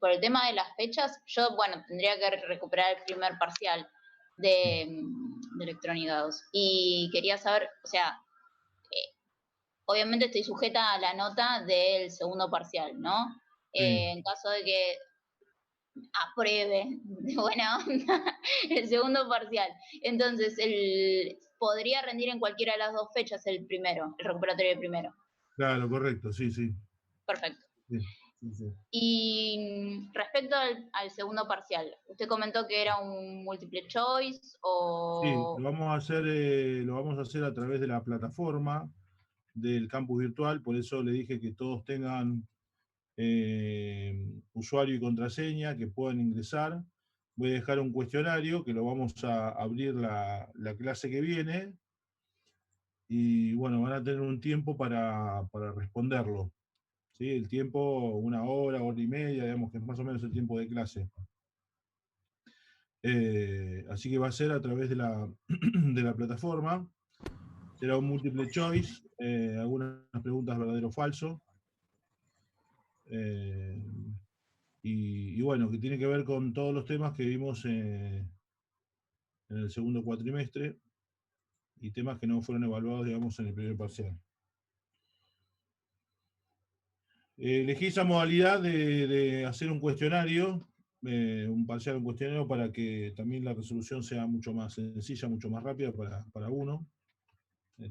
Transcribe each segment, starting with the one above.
por el tema de las fechas, yo, bueno, tendría que recuperar el primer parcial de, de electrónica 2. Y quería saber, o sea, obviamente estoy sujeta a la nota del segundo parcial, ¿no? Sí. En caso de que apruebe de buena onda el segundo parcial. Entonces, podría rendir en cualquiera de las dos fechas el primero, el recuperatorio del primero. Claro, correcto, sí, sí. Perfecto. Sí, sí, sí. Y respecto al segundo parcial, usted comentó que era un multiple choice Sí, o... lo vamos a hacer a través de la plataforma del campus virtual, por eso le dije que todos tengan usuario y contraseña, que puedan ingresar. Voy a dejar un cuestionario que lo vamos a abrir la clase que viene y bueno, van a tener un tiempo para responderlo. ¿Sí? El tiempo, una hora y media, digamos que es más o menos el tiempo de clase. Así que va a ser a través de de la plataforma. Será un multiple choice, algunas preguntas verdadero o falso. Eh, y bueno, que tiene que ver con todos los temas que vimos en el segundo cuatrimestre y temas que no fueron evaluados, digamos, en el primer parcial. Elegí esa modalidad de hacer un cuestionario, un parcial, un cuestionario, para que también la resolución sea mucho más sencilla, mucho más rápida para uno.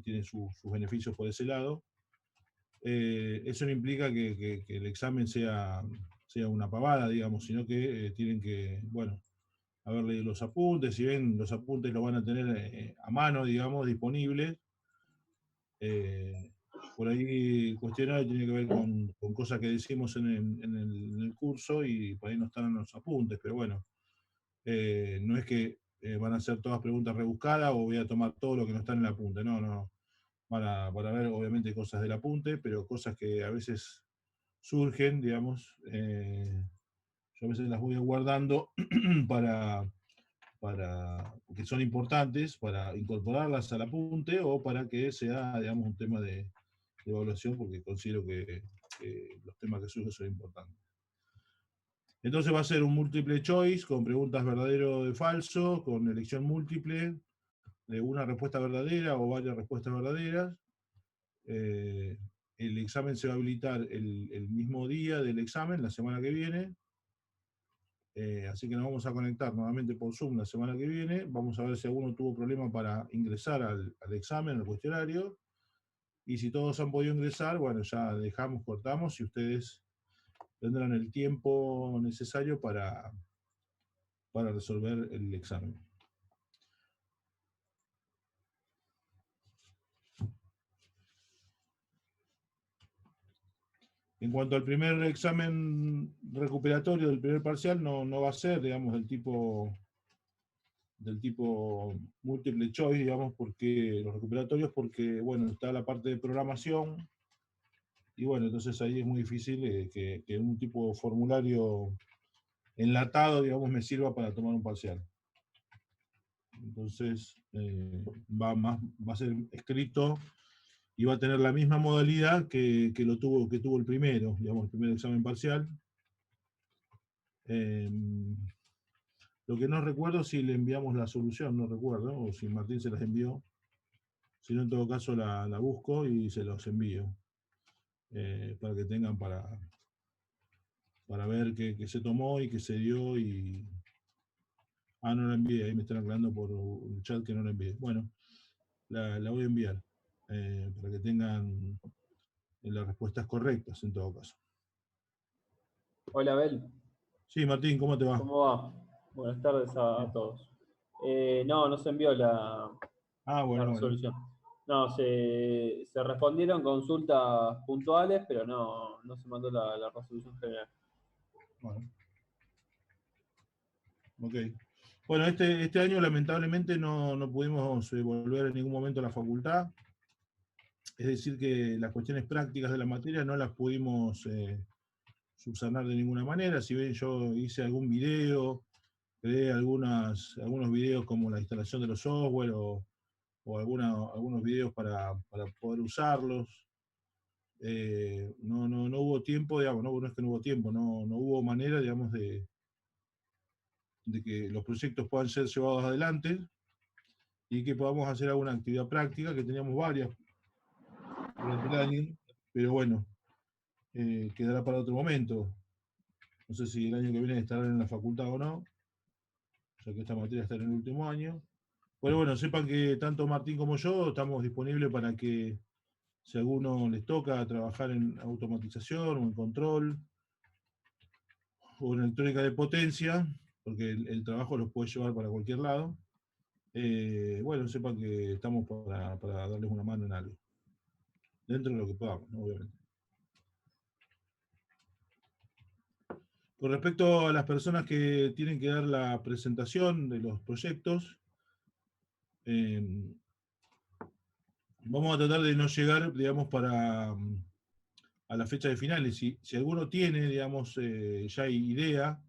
Tiene sus beneficios por ese lado. Eso no implica que el examen sea una pavada, digamos, sino que tienen que, bueno, haber leído los apuntes. Si ven, los apuntes los van a tener a mano, digamos, disponibles. Por ahí el cuestionario tiene que ver con cosas que decimos en el curso y por ahí no están en los apuntes, pero bueno, no es que van a ser todas preguntas rebuscadas o voy a tomar todo lo que no está en el apunte, no, no. Van a ver obviamente cosas del apunte, pero cosas que a veces surgen, digamos, yo a veces las voy guardando para, que son importantes, para incorporarlas al apunte o para que sea, digamos, un tema de evaluación, porque considero que los temas que surgen son importantes. Entonces va a ser un multiple choice con preguntas verdadero o falso, con elección múltiple, de una respuesta verdadera o varias respuestas verdaderas. El examen se va a habilitar el mismo día del examen, la semana que viene. Así que nos vamos a conectar nuevamente por Zoom la semana que viene. Vamos a ver si alguno tuvo problema para ingresar al examen, al cuestionario. Y si todos han podido ingresar, bueno, ya dejamos, cortamos y ustedes tendrán el tiempo necesario para resolver el examen. En cuanto al primer examen recuperatorio del primer parcial, no va a ser, digamos, del tipo múltiple choice, digamos, porque los recuperatorios, porque, bueno, está la parte de programación, y bueno, entonces ahí es muy difícil que un tipo de formulario enlatado, digamos, me sirva para tomar un parcial. Entonces, va a ser escrito y va a tener la misma modalidad que tuvo el primero, digamos, el primer examen parcial. Lo que no recuerdo si le enviamos la solución, no recuerdo, o si Martín se las envió. Si no, en todo caso la busco y se los envío. Para que tengan para ver qué se tomó y qué se dio. No la envié, ahí me están aclarando por el chat que no la envié. Bueno, la voy a enviar para que tengan las respuestas correctas en todo caso. Hola, Abel. Sí, Martín, ¿cómo te va? ¿Cómo va? Buenas tardes a todos. No se envió la Bueno. resolución. No, se respondieron consultas puntuales, pero no se mandó la resolución general. Bueno. Ok. Bueno, este año lamentablemente no pudimos volver en ningún momento a la facultad. Es decir, que las cuestiones prácticas de la materia no las pudimos subsanar de ninguna manera. Si bien yo hice algún video, creé algunos videos como la instalación de los software o algunos videos para poder usarlos. no hubo tiempo, digamos, no es que no hubo tiempo, no hubo manera, digamos, de que los proyectos puedan ser llevados adelante y que podamos hacer alguna actividad práctica, que teníamos varias durante el año, pero bueno, quedará para otro momento. No sé si el año que viene estarán en la facultad o no, ya que esta materia está en el último año. Pero bueno, sepan que tanto Martín como yo estamos disponibles para que si a alguno les toca trabajar en automatización o en control o en electrónica de potencia, porque el trabajo los puede llevar para cualquier lado, bueno, sepan que estamos para darles una mano en algo, dentro de lo que podamos, ¿no? Obviamente. Con respecto a las personas que tienen que dar la presentación de los proyectos, vamos a tratar de no llegar, digamos, a la fecha de finales. Si alguno tiene, digamos, ya idea,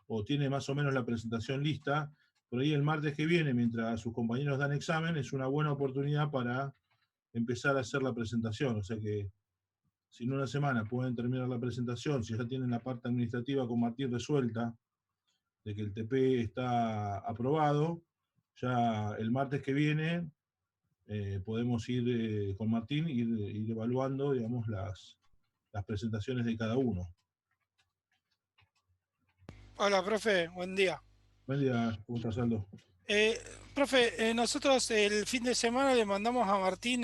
o tiene más o menos la presentación lista, por ahí el martes que viene, mientras sus compañeros dan examen, es una buena oportunidad para empezar a hacer la presentación. O sea que si en una semana pueden terminar la presentación, si ya tienen la parte administrativa con Martín resuelta, de que el TP está aprobado, ya el martes que viene podemos ir con Martín, ir evaluando, digamos, las presentaciones de cada uno. Hola, profe, buen día. Buen día, ¿cómo estás, Aldo? Profe, nosotros el fin de semana le mandamos a Martín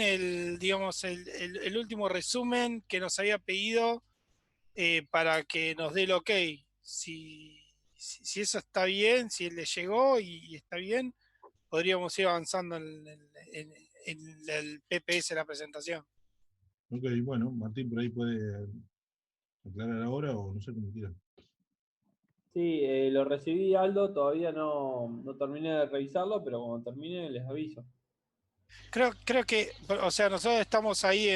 digamos, el último resumen que nos había pedido para que nos dé el ok. Si eso está bien, si él le llegó y está bien, podríamos ir avanzando en el PPS, la presentación. Ok, bueno, Martín por ahí puede aclarar ahora o no sé cómo quieran. Sí, lo recibí, Aldo, todavía no terminé de revisarlo, pero cuando termine les aviso. Creo que, o sea, nosotros estamos ahí,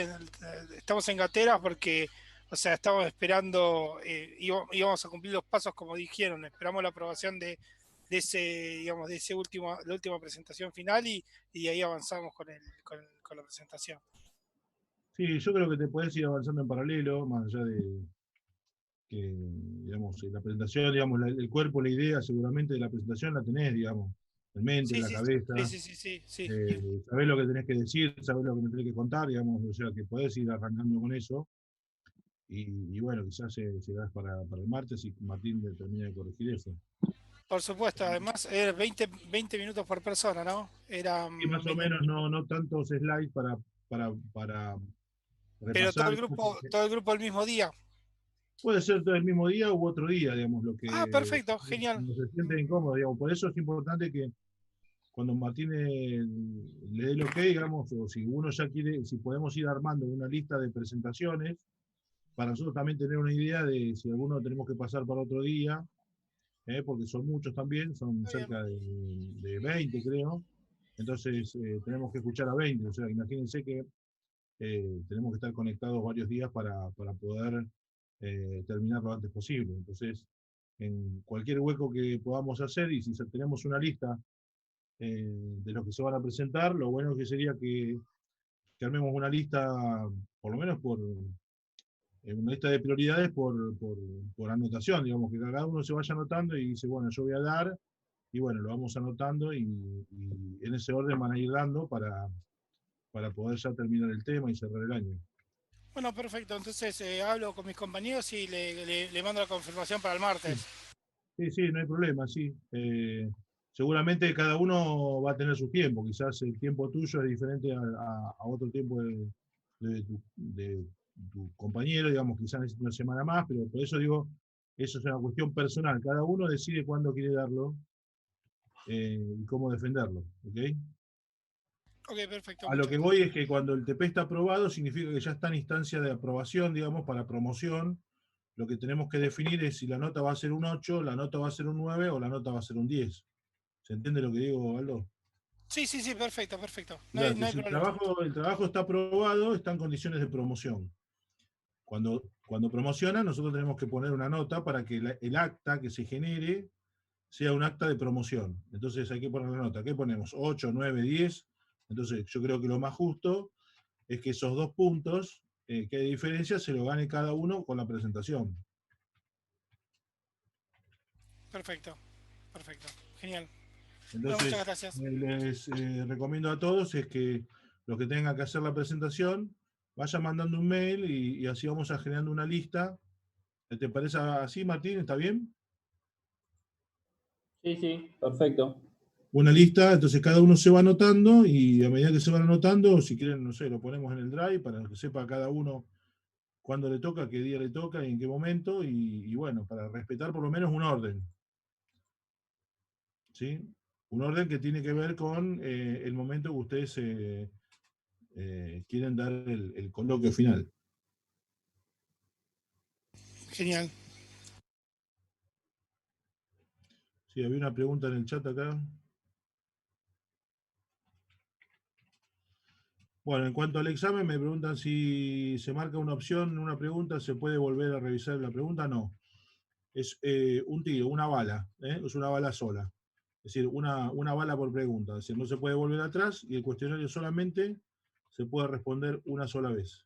estamos en gateras porque, o sea, estamos esperando, íbamos a cumplir los pasos como dijeron, esperamos la aprobación de ese, digamos, de ese la última presentación final y ahí avanzamos con la presentación. Sí, yo creo que te puedes ir avanzando en paralelo, más allá de que, digamos, la presentación, digamos, el cuerpo, la idea seguramente de la presentación la tenés, digamos, en mente, en Sí, la sí, cabeza. sí. Sabés lo que tenés que decir, sabés lo que me tenés que contar, digamos, o sea que podés ir arrancando con eso. Y bueno, quizás llegás para el martes y Martín termina de corregir eso. Por supuesto, además, era 20 minutos por persona, ¿no? Era Y más o menos no tantos slides para pero repasar. todo el grupo el mismo día. Puede ser todo el mismo día u otro día, digamos, lo Ah, que perfecto, genial. se siente incómodo, digamos. Por eso es importante que cuando Martín le dé el ok, digamos, o si uno ya quiere, si podemos ir armando una lista de presentaciones, para nosotros también tener una idea de si alguno tenemos que pasar para otro día, porque son muchos también, son Está bien. cerca de 20, creo. Entonces tenemos que escuchar a 20, o sea, imagínense que tenemos que estar conectados varios días para poder terminar lo antes posible. Entonces, en cualquier hueco que podamos hacer, y si tenemos una lista de los que se van a presentar, lo bueno que sería que armemos una lista, por lo menos una lista de prioridades por anotación, digamos, que cada uno se vaya anotando y dice, bueno, yo voy a dar, y bueno, lo vamos anotando y en ese orden van a ir dando para poder ya terminar el tema y cerrar el año. Bueno, perfecto. Entonces hablo con mis compañeros y le mando la confirmación para el martes. Sí, no hay problema, sí. Seguramente cada uno va a tener su tiempo, quizás el tiempo tuyo es diferente a otro tiempo de tu compañero, digamos, quizás necesita una semana más, pero por eso digo, eso es una cuestión personal, cada uno decide cuándo quiere darlo y cómo defenderlo, ¿ok? Ok, perfecto. A lo Muchas que gracias. voy es que cuando el TP está aprobado, significa que ya está en instancia de aprobación, digamos, para promoción. Lo que tenemos que definir es si la nota va a ser un 8, la nota va a ser un 9 o la nota va a ser un 10. ¿Se entiende lo que digo, Aldo? Sí, perfecto. O sea, No que hay si problema. el trabajo está aprobado, está en condiciones de promoción. Cuando promociona, nosotros tenemos que poner una nota para que el acta que se genere sea un acta de promoción. Entonces hay que poner la nota. ¿Qué ponemos? 8, 9, 10. Entonces yo creo que lo más justo es que esos 2 puntos quede diferencia, se lo gane cada uno con la presentación. Perfecto, perfecto. Genial. Bueno, Entonces, muchas gracias. les recomiendo a todos es que los que tengan que hacer la presentación vayan mandando un mail y así vamos a generando una lista. ¿Te parece así, Martín? ¿Está bien? Sí, sí, perfecto. Una lista, entonces cada uno se va anotando y a medida que se van anotando, si quieren, no sé, lo ponemos en el drive para que sepa cada uno cuándo le toca, qué día le toca y en qué momento, y bueno, para respetar por lo menos un orden. ¿Sí? Un orden que tiene que ver con el momento que ustedes quieren dar el coloquio final. Genial. Sí, había una pregunta en el chat acá. Bueno, en cuanto al examen, me preguntan si se marca una opción, una pregunta, ¿se puede volver a revisar la pregunta? No. Es un tiro, una bala, es una bala sola. Es decir, una bala por pregunta. Es decir, no se puede volver atrás y el cuestionario solamente se puede responder una sola vez.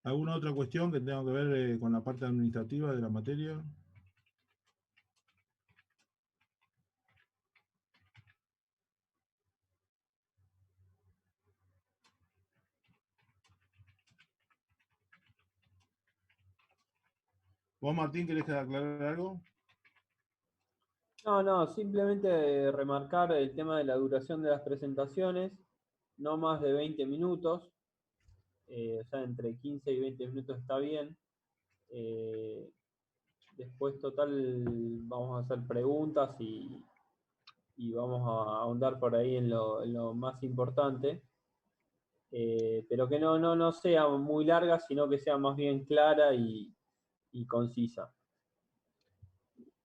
¿Alguna otra cuestión que tenga que ver con la parte administrativa de la materia? ¿Vos, Martín, querés aclarar algo? No, simplemente remarcar el tema de la duración de las presentaciones, no más de 20 minutos, o sea, entre 15 y 20 minutos está bien. Después, total, vamos a hacer preguntas y vamos a ahondar por ahí en lo más importante. Pero que no sea muy larga, sino que sea más bien clara y concisa.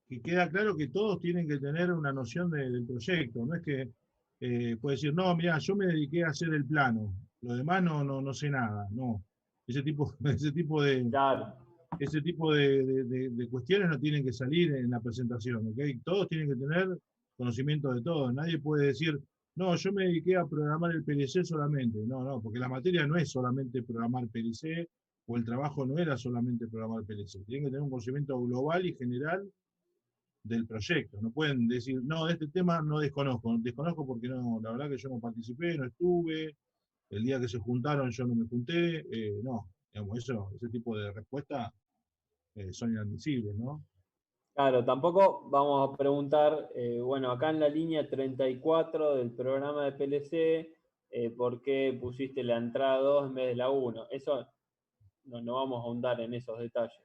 Que queda claro que todos tienen que tener una noción del proyecto. No es que puede decir, no, mira, yo me dediqué a hacer el plano, lo demás no sé nada. No. Ese tipo, Claro. ese tipo de cuestiones no tienen que salir en la presentación, ¿ok? Todos tienen que tener conocimiento de todo. Nadie puede decir, no, yo me dediqué a programar el PLC solamente. No, porque la materia no es solamente programar PLC o el trabajo no era solamente programar PLC. Tienen que tener un conocimiento global y general del proyecto. No pueden decir, no, de este tema no desconozco. Desconozco porque no, la verdad que yo no participé, no estuve, el día que se juntaron yo no me junté. No, digamos, ese tipo de respuesta son inadmisibles, ¿no? Claro, tampoco vamos a preguntar, bueno, acá en la línea 34 del programa de PLC, ¿por qué pusiste la entrada 2 en vez de la 1? Eso no vamos a ahondar en esos detalles.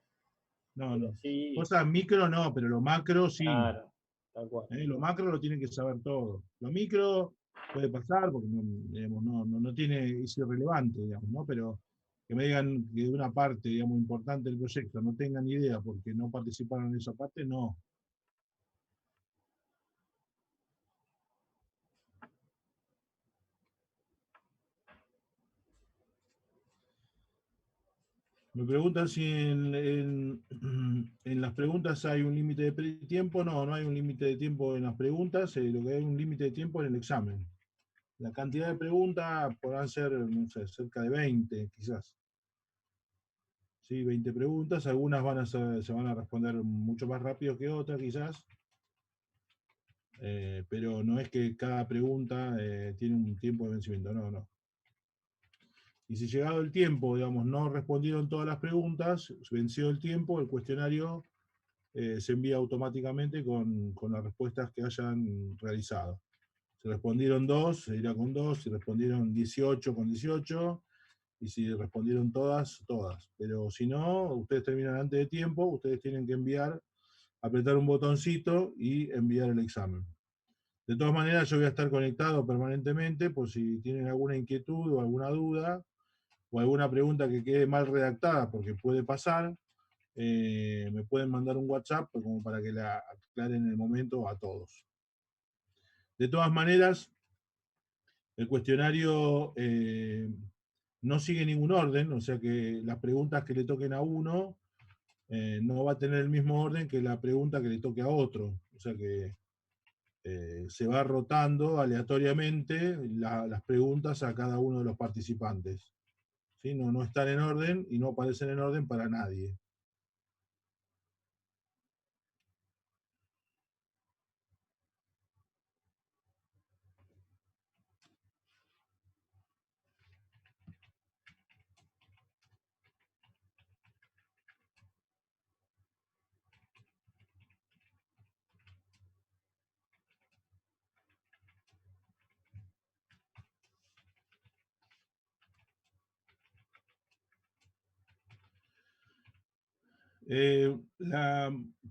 No. Sí, Cosas micro no, pero lo macro sí. claro, tal cual. Lo macro lo tienen que saber todo. Lo micro puede pasar porque digamos, no tiene, es irrelevante, digamos, ¿no? Pero que me digan que de una parte, digamos, importante del proyecto no tengan idea porque no participaron en esa parte, no. Me preguntan si en las preguntas hay un límite de tiempo. No hay un límite de tiempo en las preguntas. Lo que hay un límite de tiempo en el examen. La cantidad de preguntas podrán ser, no sé, cerca de 20, quizás. Sí, 20 preguntas. Algunas se van a responder mucho más rápido que otras, quizás. Pero no es que cada pregunta tiene un tiempo de vencimiento. No. Y si llegado el tiempo, digamos, no respondieron todas las preguntas, venció el tiempo, el cuestionario se envía automáticamente con las respuestas que hayan realizado. Si respondieron 2, se irá con 2, si respondieron 18, con 18, y si respondieron todas. Pero si no, ustedes terminan antes de tiempo, ustedes tienen que apretar un botoncito y enviar el examen. De todas maneras, yo voy a estar conectado permanentemente por si tienen alguna inquietud o alguna duda o alguna pregunta que quede mal redactada, porque puede pasar. Me pueden mandar un WhatsApp como para que la aclaren en el momento a todos. De todas maneras, el cuestionario no sigue ningún orden, o sea que las preguntas que le toquen a uno no va a tener el mismo orden que la pregunta que le toque a otro. O sea que se va rotando aleatoriamente las preguntas a cada uno de los participantes. ¿Sí? No están en orden y no aparecen en orden para nadie.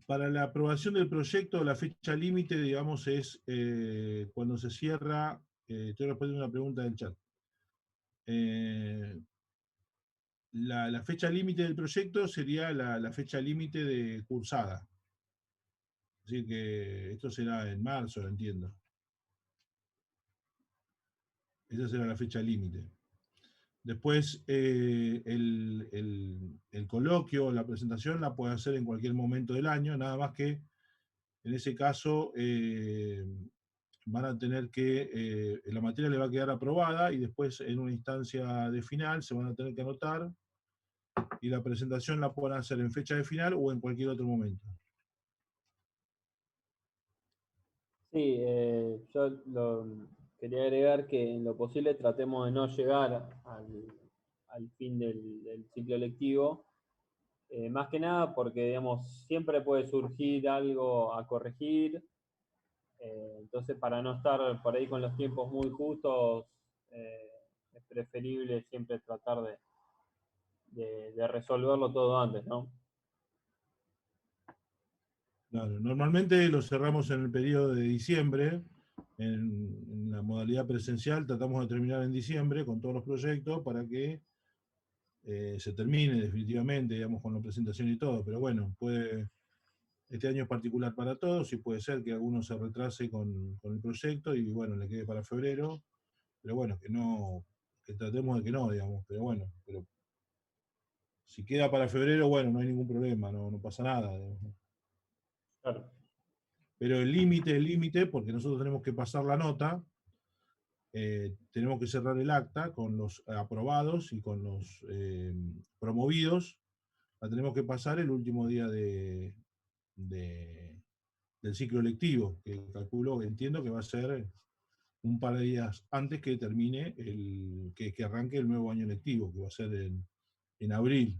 Para la aprobación del proyecto, la fecha límite, digamos, es cuando se cierra. Estoy respondiendo una pregunta del chat. La fecha límite del proyecto sería la fecha límite de cursada. Así que esto será en marzo, entiendo. Esa será la fecha límite. Después, el coloquio, la presentación, la puede hacer en cualquier momento del año, nada más que en ese caso van a tener que, la materia le va a quedar aprobada y después en una instancia de final se van a tener que anotar y la presentación la pueden hacer en fecha de final o en cualquier otro momento. Sí, quería agregar que en lo posible tratemos de no llegar al fin del ciclo lectivo, más que nada porque, digamos, siempre puede surgir algo a corregir, entonces para no estar por ahí con los tiempos muy justos, es preferible siempre tratar de resolverlo todo antes, ¿no? Claro, normalmente lo cerramos en el periodo de diciembre, en la modalidad presencial tratamos de terminar en diciembre con todos los proyectos para que se termine definitivamente, digamos, con la presentación y todo, pero bueno, este año es particular para todos y puede ser que alguno se retrase con el proyecto y bueno, le quede para febrero, pero bueno, que tratemos de que no, digamos, pero bueno, pero si queda para febrero, bueno, no hay ningún problema, no pasa nada, digamos. Claro. Pero el límite, porque nosotros tenemos que pasar la nota, tenemos que cerrar el acta con los aprobados y con los promovidos, la tenemos que pasar el último día del ciclo lectivo, que entiendo que va a ser un par de días antes que termine, que arranque el nuevo año lectivo, que va a ser en abril.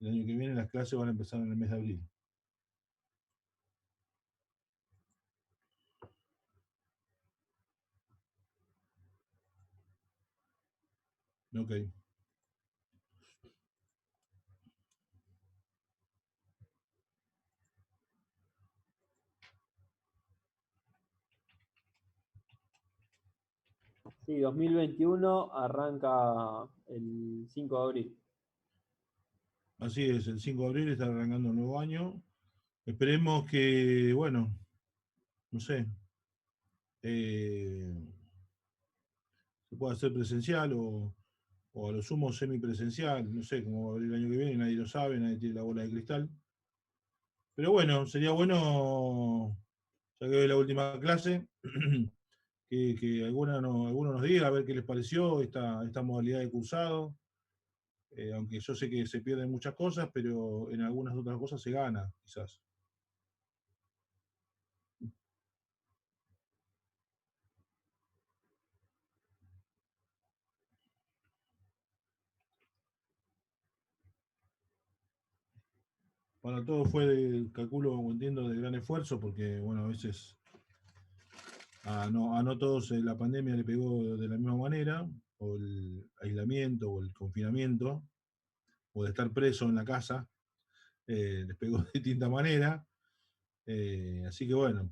El año que viene las clases van a empezar en el mes de abril. Ok. Sí, 2021 arranca el 5 de abril. Así es, el 5 de abril está arrancando el nuevo año. Esperemos que, bueno, no sé, se pueda hacer presencial o a lo sumo semipresencial, no sé cómo va a abrir el año que viene, nadie lo sabe, nadie tiene la bola de cristal. Pero bueno, sería bueno, ya que es la última clase, que alguno nos diga a ver qué les pareció esta modalidad de cursado. Aunque yo sé que se pierden muchas cosas, pero en algunas otras cosas se gana, quizás. Para todos fue, calculo, entiendo, de gran esfuerzo, porque, bueno, a veces a no todos la pandemia le pegó de la misma manera, o el aislamiento, o el confinamiento, o de estar preso en la casa, les pegó de distinta manera. Así que, bueno,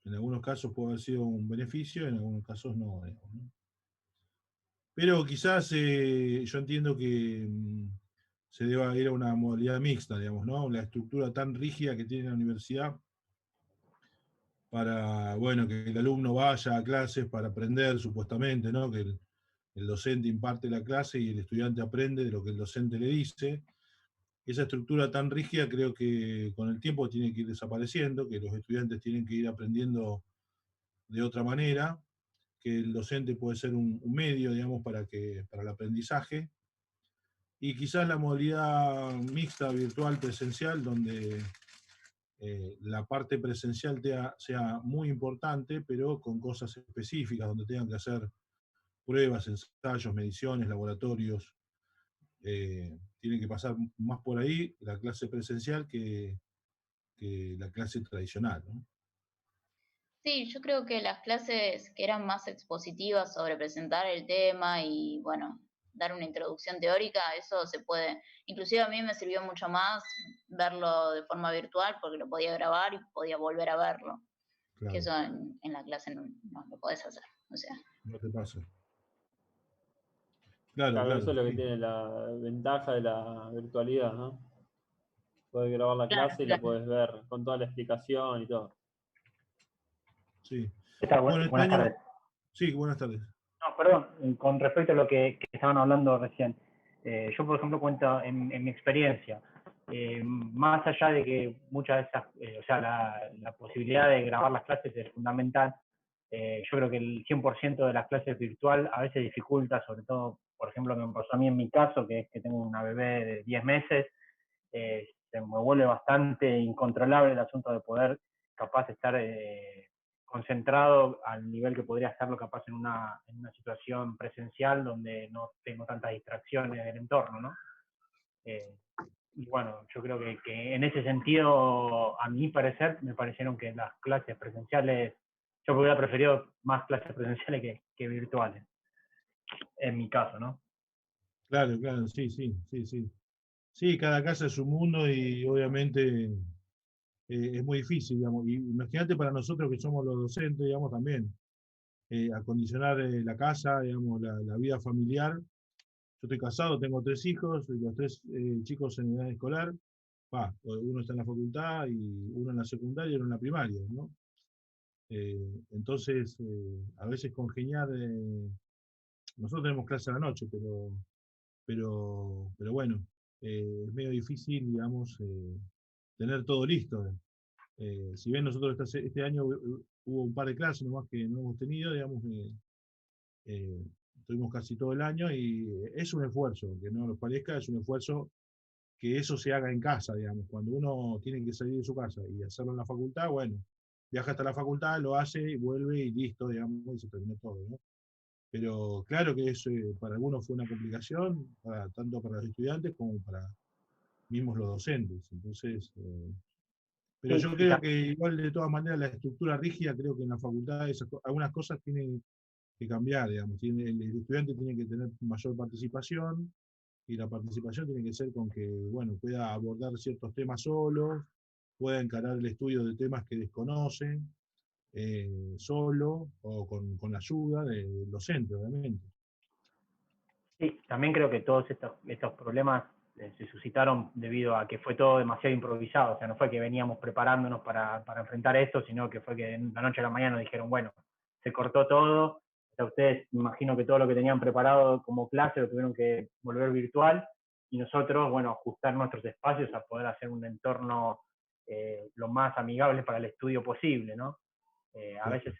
en algunos casos puede haber sido un beneficio, en algunos casos no, digamos, ¿no? Pero quizás yo entiendo que se deba ir a una modalidad mixta, digamos, ¿no? La estructura tan rígida que tiene la universidad para, bueno, que el alumno vaya a clases para aprender, supuestamente, ¿no? Que el docente imparte la clase y el estudiante aprende de lo que el docente le dice. esa estructura tan rígida creo que con el tiempo tiene que ir desapareciendo, que los estudiantes tienen que ir aprendiendo de otra manera, que el docente puede ser un medio, digamos, para el aprendizaje, y quizás la modalidad mixta, virtual, presencial, donde la parte presencial sea muy importante, pero con cosas específicas, donde tengan que hacer pruebas, ensayos, mediciones, laboratorios. Tiene que pasar más por ahí la clase presencial que la clase tradicional, ¿no? Sí, yo creo que las clases que eran más expositivas sobre presentar el tema y, bueno, dar una introducción teórica, eso se puede. Inclusive a mí me sirvió mucho más verlo de forma virtual porque lo podía grabar y podía volver a verlo, que Claro, eso en la clase no lo podés hacer. O sea, no te pasa. Claro, Claro, eso claro, es lo que sí, tiene la ventaja de la virtualidad, ¿no? Puedes grabar la claro, clase y la claro. puedes ver con toda la explicación y todo. sí. ¿Qué tal? Bueno, este Buenas año, tardes. sí, buenas tardes. No, perdón, con respecto a lo que estaban hablando recién, yo por ejemplo cuento en mi experiencia, más allá de que muchas de esas, o sea, la posibilidad de grabar las clases es fundamental, yo creo que el 100% de las clases virtual a veces dificulta, sobre todo, por ejemplo, me pasó a mí en mi caso, que es que tengo una bebé de 10 meses, se me vuelve bastante incontrolable el asunto de poder capaz de estar concentrado al nivel que podría estarlo capaz en una situación presencial donde no tengo tantas distracciones del entorno, ¿no? Eh, y bueno, yo creo que en ese sentido, a mi parecer, me parecieron que las clases presenciales, yo hubiera preferido más clases presenciales que virtuales, en mi caso, ¿no? Claro, claro, sí, sí, sí, sí. Sí, cada casa es un mundo y obviamente es muy difícil, digamos. Y imagínate para nosotros que somos los docentes, digamos, también, acondicionar la casa, digamos, la vida familiar. Yo estoy casado, tengo 3 hijos, y los 3 chicos en edad escolar. Uno está en la facultad y uno en la secundaria y uno en la primaria, ¿no? Entonces, a veces congeniar, nosotros tenemos clase a la noche, pero bueno, es medio difícil, digamos, tener todo listo. Si bien nosotros este año hubo un par de clases nomás que no hemos tenido, digamos, eh, tuvimos casi todo el año y es un esfuerzo, que no nos parezca, es un esfuerzo que eso se haga en casa, digamos. Cuando uno tiene que salir de su casa y hacerlo en la facultad, bueno, viaja hasta la facultad, lo hace y vuelve y listo, digamos, y se terminó todo, ¿no? Pero claro que eso para algunos fue una complicación, tanto para los estudiantes como para mismos los docentes. Entonces, pero Sí, yo creo que igual de todas maneras la estructura rígida, creo que en la facultad algunas cosas tienen que cambiar, digamos. El estudiante tiene que tener mayor participación y la participación tiene que ser con que, bueno, pueda abordar ciertos temas solo, pueda encarar el estudio de temas que desconoce, solo o con la ayuda del docente, obviamente. sí, también creo que todos estos problemas se suscitaron debido a que fue todo demasiado improvisado, o sea, no fue que veníamos preparándonos para enfrentar esto, sino que fue que de la noche a la mañana nos dijeron, bueno, se cortó todo, o sea, ustedes me imagino que todo lo que tenían preparado como clase lo tuvieron que volver virtual, y nosotros, bueno, ajustar nuestros espacios a poder hacer un entorno lo más amigable para el estudio posible, ¿no? A Claro. veces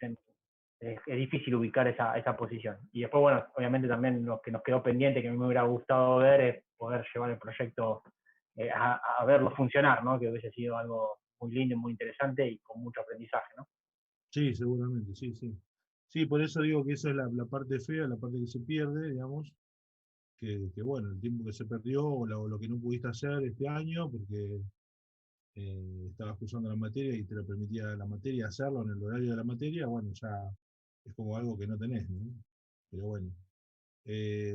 es difícil ubicar esa posición. Y después, bueno, obviamente también lo que nos quedó pendiente, que a mí me hubiera gustado ver, es poder llevar el proyecto a verlo funcionar, ¿no? Que hubiese sido algo muy lindo, muy interesante y con mucho aprendizaje, ¿no? Sí, seguramente, sí, sí. Sí, por eso digo que esa es la parte fea, la parte que se pierde, digamos, que bueno, el tiempo que se perdió o lo que no pudiste hacer este año, porque estabas cursando la materia y te lo permitía la materia hacerlo en el horario de la materia, bueno, ya es como algo que no tenés, ¿no? Pero bueno. Eh,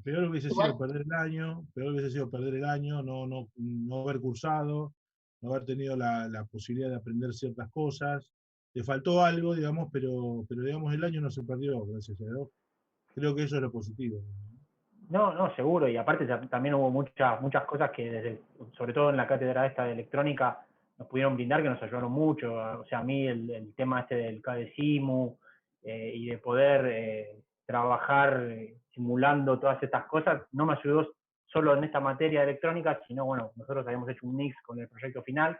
Peor hubiese sido Igual, perder el año, peor hubiese sido perder el año, no haber cursado, no haber tenido la posibilidad de aprender ciertas cosas. Le faltó algo, digamos, pero digamos el año no se perdió, gracias a Dios. Creo que eso es lo positivo. No, no, seguro, y aparte también hubo muchas cosas que sobre todo en la cátedra esta de electrónica, nos pudieron brindar que nos ayudaron mucho. O sea, a mí el tema este del KDSIMU y de poder trabajar simulando todas estas cosas, no me ayudó solo en esta materia de electrónica, sino bueno, nosotros habíamos hecho un mix con el proyecto final,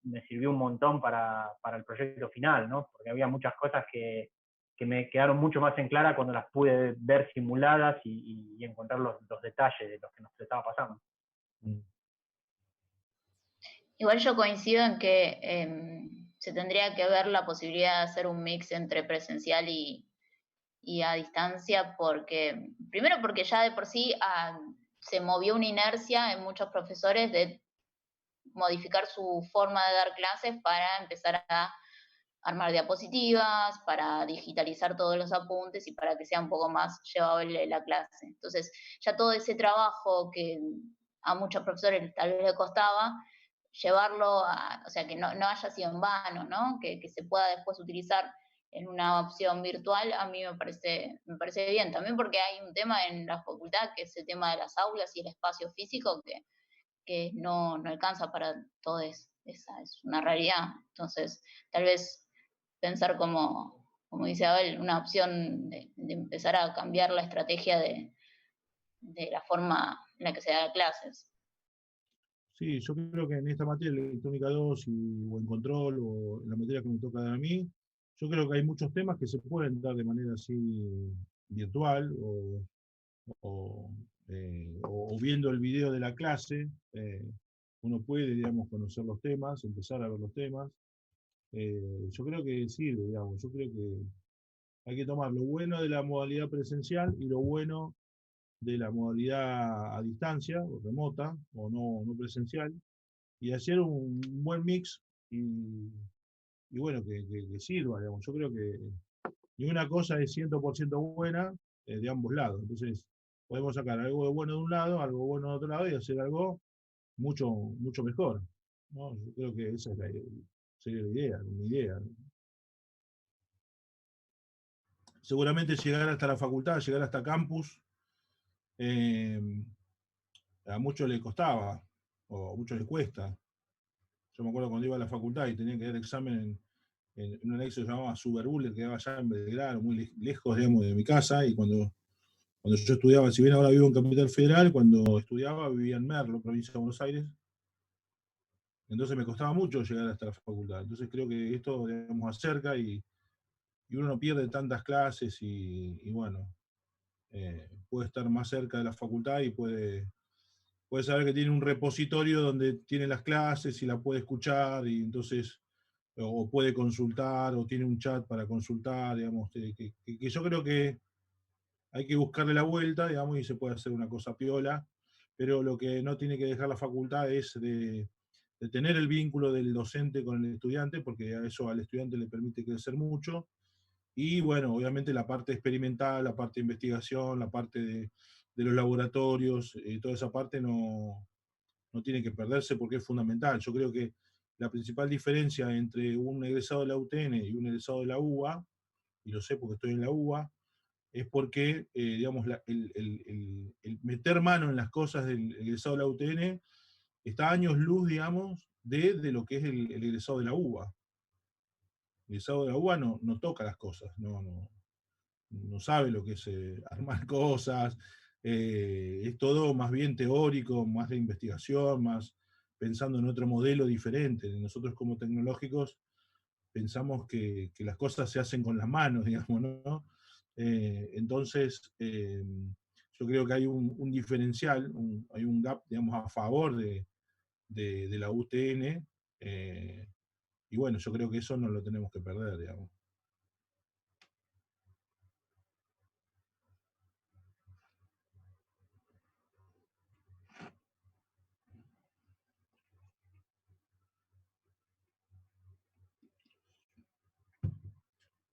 me sirvió un montón para el proyecto final, ¿no? Porque había muchas cosas que me quedaron mucho más en clara cuando las pude ver simuladas y encontrar los detalles de lo que nos estaba pasando. Igual yo coincido en que se tendría que ver la posibilidad de hacer un mix entre presencial y a distancia, primero porque ya de por sí se movió una inercia en muchos profesores de modificar su forma de dar clases para empezar a armar diapositivas, para digitalizar todos los apuntes y para que sea un poco más llevable la clase. Entonces, ya todo ese trabajo que a muchos profesores tal vez les costaba, llevarlo o sea, que no haya sido en vano, ¿no? Que se pueda después utilizar en una opción virtual, a mí me parece bien. También porque hay un tema en la facultad, que es el tema de las aulas y el espacio físico, que no alcanza para todo eso. Esa es una realidad. Entonces, tal vez pensar como dice Abel, una opción de empezar a cambiar la estrategia de la forma en la que se da clases. Sí, yo creo que en esta materia, electrónica 2 o en control, o en la materia que me toca dar a mí, yo creo que hay muchos temas que se pueden dar de manera así virtual o viendo el video de la clase. Uno puede, digamos, conocer los temas, empezar a ver los temas. Yo creo que sirve, digamos. Yo creo que hay que tomar lo bueno de la modalidad presencial y lo bueno de la modalidad a distancia, o remota, o no presencial, y hacer un buen mix y bueno, que sirva, digamos. Yo creo que ninguna cosa es 100% buena de ambos lados. Entonces, podemos sacar algo bueno de un lado, algo bueno de otro lado y hacer algo mucho mejor, ¿no? Yo creo que esa sería la idea, mi idea. Seguramente llegar hasta la facultad, llegar hasta campus, a muchos les costaba, o a muchos les cuesta. Yo me acuerdo cuando iba a la facultad y tenía que dar examen en un anexo que se llamaba Superbull, que quedaba allá en Belgrano, muy lejos, digamos, de mi casa, y cuando yo estudiaba, si bien ahora vivo en Capital Federal, cuando estudiaba vivía en Merlo, provincia de Buenos Aires, entonces me costaba mucho llegar hasta la facultad. Entonces creo que esto, digamos, acerca y uno no pierde tantas clases y bueno, puede estar más cerca de la facultad y puede saber que tiene un repositorio donde tiene las clases y la puede escuchar, y entonces, o puede consultar, o tiene un chat para consultar, digamos, que yo creo que hay que buscarle la vuelta, digamos, y se puede hacer una cosa piola, pero lo que no tiene que dejar la facultad es de tener el vínculo del docente con el estudiante, porque a eso al estudiante le permite crecer mucho, y bueno, obviamente la parte experimental, la parte de investigación, la parte de los laboratorios, toda esa parte no tiene que perderse porque es fundamental. Yo creo que la principal diferencia entre un egresado de la UTN y un egresado de la UBA, y lo sé porque estoy en la UBA, es porque, digamos, el meter mano en las cosas del egresado de la UTN está a años luz, digamos, de lo que es el egresado de la UBA. El egresado de la UBA no toca las cosas, no sabe lo que es armar cosas, es todo más bien teórico, más de investigación, más pensando en otro modelo diferente. Nosotros como tecnológicos pensamos que las cosas se hacen con las manos, digamos, ¿no? Entonces, yo creo que hay un diferencial, hay un gap, digamos, a favor de la UTN, y bueno, yo creo que eso no lo tenemos que perder, digamos.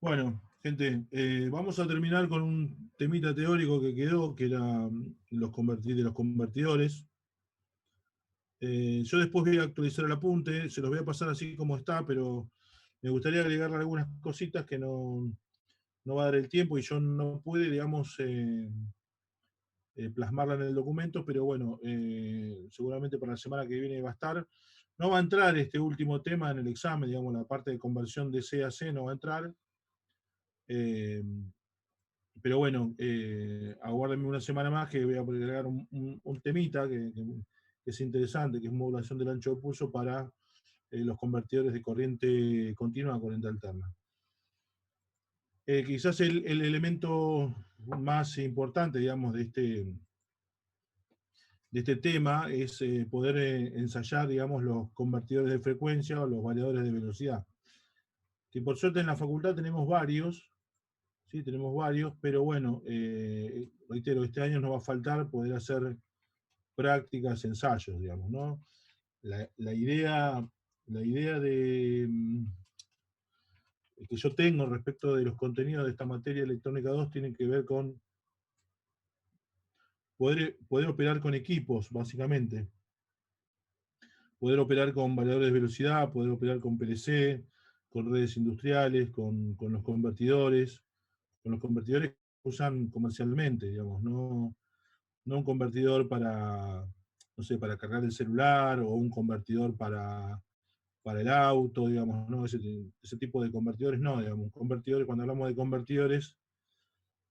Bueno, gente, vamos a terminar con un temita teórico que quedó, que era los convertidores. Yo después voy a actualizar el apunte, se los voy a pasar así como está, pero me gustaría agregarle algunas cositas que no va a dar el tiempo y yo no pude, digamos, plasmarla en el documento, pero bueno, seguramente para la semana que viene va a estar. No va a entrar este último tema en el examen, digamos, la parte de conversión de C a C no va a entrar. pero bueno, aguárdenme una semana más que voy a agregar un temita que es interesante, que es modulación del ancho de pulso para los convertidores de corriente continua a corriente alterna. Quizás el elemento más importante, digamos, de este tema es poder ensayar, digamos, los convertidores de frecuencia o los variadores de velocidad. Que por suerte en la facultad tenemos varios, ¿sí? Tenemos varios, pero bueno, reitero, este año nos va a faltar poder hacer prácticas, ensayos, digamos, ¿no? La idea que yo tengo respecto de los contenidos de esta materia electrónica 2 tiene que ver con poder operar con equipos, básicamente. Poder operar con variadores de velocidad, poder operar con PLC, con redes industriales, con los convertidores que usan comercialmente, digamos, no un convertidor para, no sé, para cargar el celular, o un convertidor para el auto, digamos, ¿no? Ese tipo de convertidores no, digamos. Convertidores, cuando hablamos de convertidores,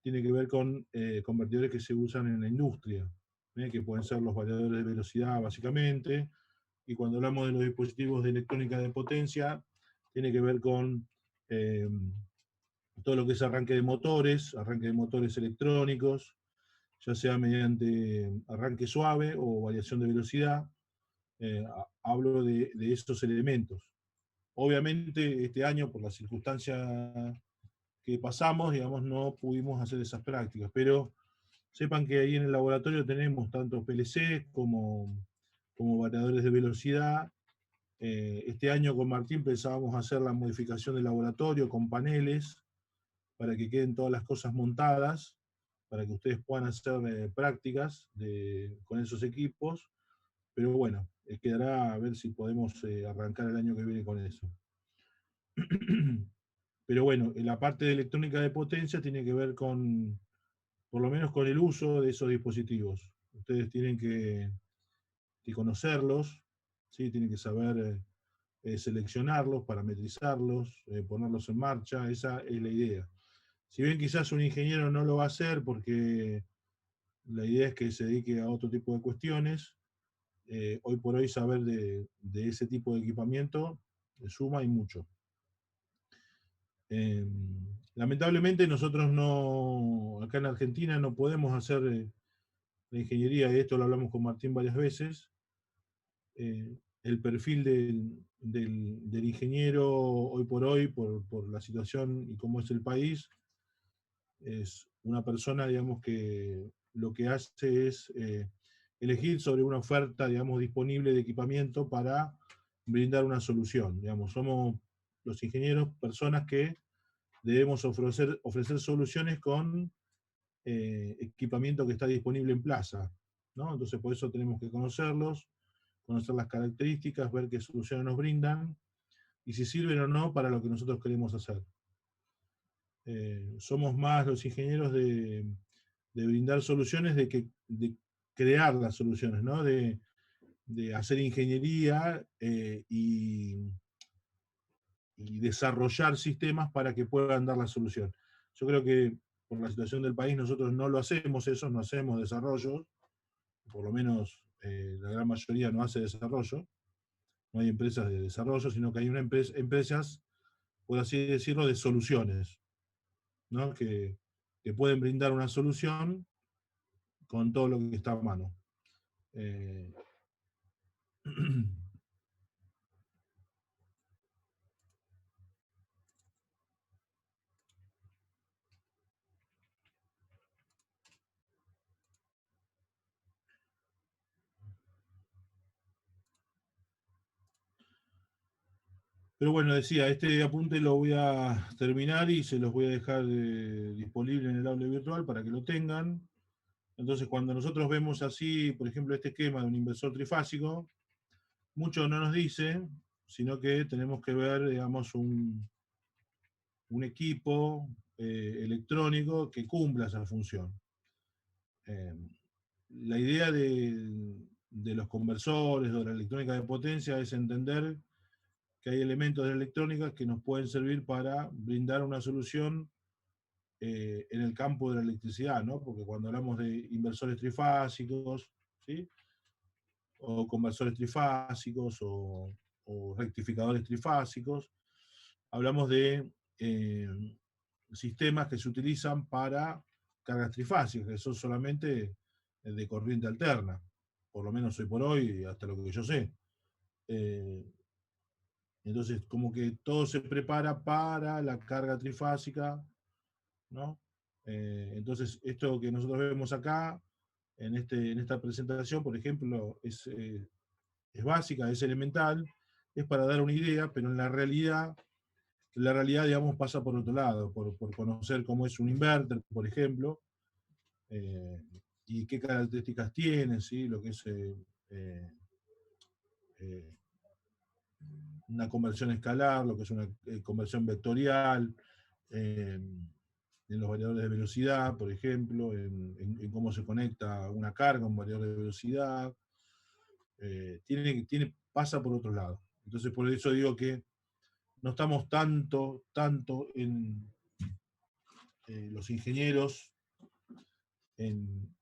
tiene que ver con convertidores que se usan en la industria, que pueden ser los variadores de velocidad, básicamente, y cuando hablamos de los dispositivos de electrónica de potencia, tiene que ver con todo lo que es arranque de motores electrónicos, ya sea mediante arranque suave o variación de velocidad. Hablo de estos elementos. Obviamente este año, por la circunstancia que pasamos, digamos, no pudimos hacer esas prácticas, pero sepan que ahí en el laboratorio tenemos tanto PLC como variadores de velocidad. Este año con Martín pensábamos hacer la modificación del laboratorio con paneles, para que queden todas las cosas montadas, para que ustedes puedan hacer prácticas con esos equipos, pero bueno, quedará a ver si podemos arrancar el año que viene con eso. Pero bueno, la parte de electrónica de potencia tiene que ver con, por lo menos con el uso de esos dispositivos. Ustedes tienen que conocerlos, ¿sí? Tienen que saber seleccionarlos, parametrizarlos, ponerlos en marcha, esa es la idea. Si bien quizás un ingeniero no lo va a hacer porque la idea es que se dedique a otro tipo de cuestiones, hoy por hoy saber de ese tipo de equipamiento suma y mucho. Lamentablemente nosotros no, acá en Argentina no podemos hacer la ingeniería, y esto lo hablamos con Martín varias veces. El perfil del ingeniero hoy por hoy, por la situación y cómo es el país, es una persona, digamos, que lo que hace es elegir sobre una oferta, digamos, disponible de equipamiento para brindar una solución. Digamos, somos los ingenieros personas que debemos ofrecer soluciones con equipamiento que está disponible en plaza, ¿no? Entonces por eso tenemos que conocerlos, conocer las características, ver qué soluciones nos brindan, y si sirven o no para lo que nosotros queremos hacer. Somos más los ingenieros de brindar soluciones, de crear las soluciones, ¿no? De hacer ingeniería y desarrollar sistemas para que puedan dar la solución. Yo creo que por la situación del país nosotros no lo hacemos eso, no hacemos desarrollo, por lo menos la gran mayoría no hace desarrollo, no hay empresas de desarrollo, sino que hay empresas, por así decirlo, de soluciones, ¿no? que pueden brindar una solución con todo lo que está a mano. Pero bueno, decía, este apunte lo voy a terminar y se los voy a dejar disponible en el aula virtual para que lo tengan. Entonces, cuando nosotros vemos así, por ejemplo, este esquema de un inversor trifásico, mucho no nos dice, sino que tenemos que ver, digamos, un equipo electrónico que cumpla esa función. La idea de los conversores o de la electrónica de potencia es entender que hay elementos de electrónica que nos pueden servir para brindar una solución en el campo de la electricidad, ¿no? Porque cuando hablamos de inversores trifásicos, ¿sí? O conversores trifásicos o rectificadores trifásicos, hablamos de sistemas que se utilizan para cargas trifásicas, que son solamente de corriente alterna, por lo menos hoy por hoy, hasta lo que yo sé. Entonces, como que todo se prepara para la carga trifásica, ¿no? Entonces, esto que nosotros vemos acá, en esta presentación, por ejemplo, es básica, es elemental, es para dar una idea, pero en la realidad, digamos, pasa por otro lado, por conocer cómo es un inverter, por ejemplo, y qué características tiene, ¿sí? Lo que es eh, una conversión escalar, lo que es una conversión vectorial, en los variadores de velocidad, por ejemplo, en cómo se conecta una carga a un variador de velocidad, pasa por otro lado. Entonces, por eso digo que no estamos tanto en los ingenieros en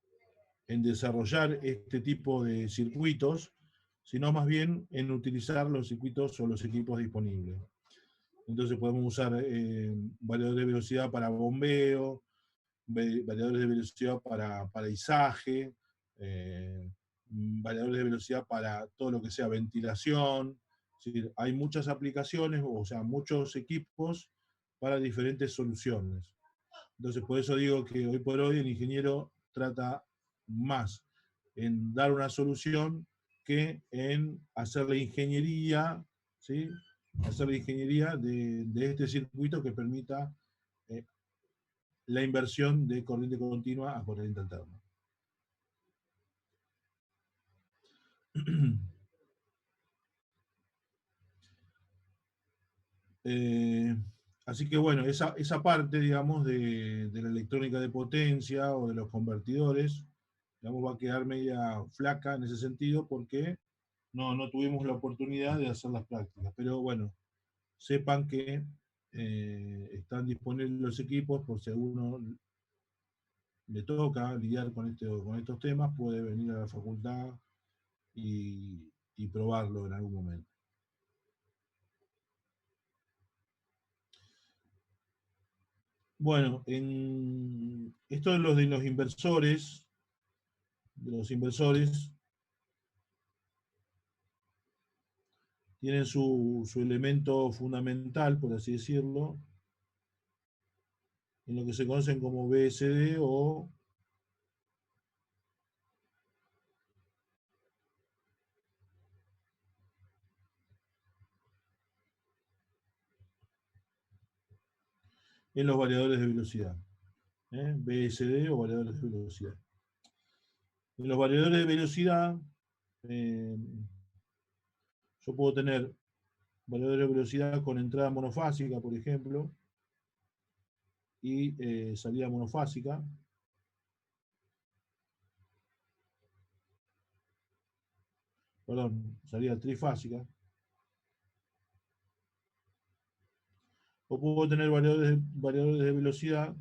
desarrollar este tipo de circuitos, sino más bien en utilizar los circuitos o los equipos disponibles. Entonces podemos usar variadores de velocidad para bombeo, variadores de velocidad para izaje, variadores de velocidad para todo lo que sea ventilación. Es decir, hay muchas aplicaciones, o sea, muchos equipos para diferentes soluciones. Entonces, por eso digo que hoy por hoy el ingeniero trata más en dar una solución que en hacer la ingeniería, ¿sí? Hacer la ingeniería de este circuito que permita la inversión de corriente continua a corriente alterna. Así que bueno, esa parte, digamos, de la electrónica de potencia o de los convertidores, digamos, va a quedar media flaca en ese sentido porque no tuvimos la oportunidad de hacer las prácticas. Pero bueno, sepan que están disponibles los equipos por si a uno le toca lidiar con estos temas, puede venir a la facultad y probarlo en algún momento. Bueno, esto es lo de los inversores, tienen su elemento fundamental, por así decirlo, en lo que se conocen como BSD o en los variadores de velocidad. BSD o variadores de velocidad. En los variadores de velocidad, yo puedo tener variadores de velocidad con entrada monofásica, por ejemplo, y salida monofásica. Perdón, salida trifásica. O puedo tener variadores de velocidad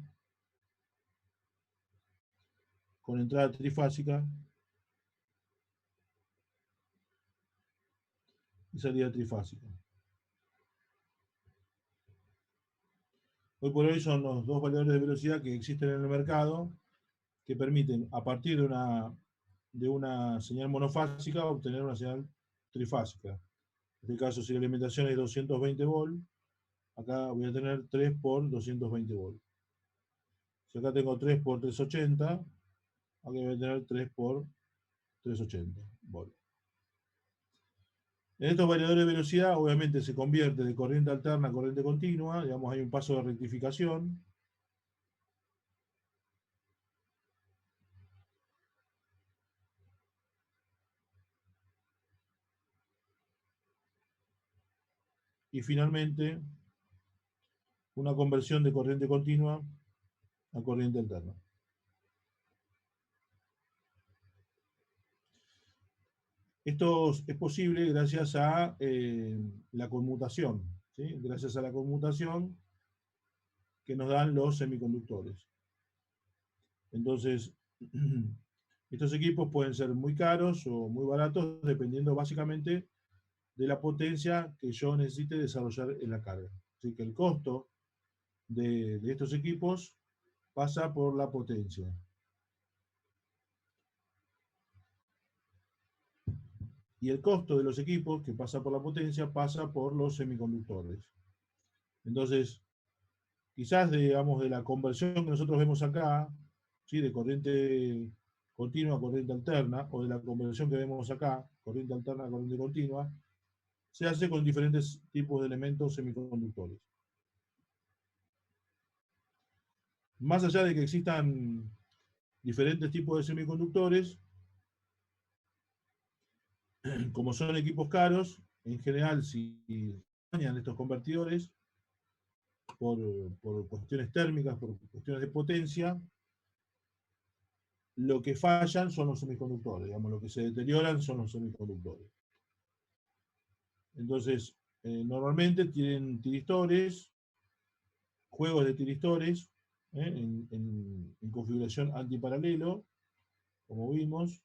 con entrada trifásica y salida trifásica. Hoy por hoy son los dos variadores de velocidad que existen en el mercado que permiten, a partir de una señal monofásica, obtener una señal trifásica. En este caso, si la alimentación es 220 volts, acá voy a tener 3 por 220 volts. Si acá tengo 3 por 380, acá voy a tener 3 por 380 volts. En estos variadores de velocidad, obviamente, se convierte de corriente alterna a corriente continua, digamos, hay un paso de rectificación. Y finalmente, una conversión de corriente continua a corriente alterna. Esto es posible gracias a la conmutación, ¿sí? Gracias a la conmutación que nos dan los semiconductores. Entonces, estos equipos pueden ser muy caros o muy baratos, dependiendo básicamente de la potencia que yo necesite desarrollar en la carga. Así que el costo de estos equipos pasa por la potencia. Y el costo de los equipos que pasa por la potencia pasa por los semiconductores. Entonces, quizás, digamos, de la conversión que nosotros vemos acá, ¿sí? De corriente continua a corriente alterna, o de la conversión que vemos acá, corriente alterna a corriente continua, se hace con diferentes tipos de elementos semiconductores. Más allá de que existan diferentes tipos de semiconductores, como son equipos caros, en general, si dañan estos convertidores por cuestiones térmicas, por cuestiones de potencia, lo que fallan son los semiconductores, digamos, lo que se deterioran son los semiconductores. Entonces, normalmente tienen tiristores, juegos de tiristores, en configuración antiparalelo, como vimos.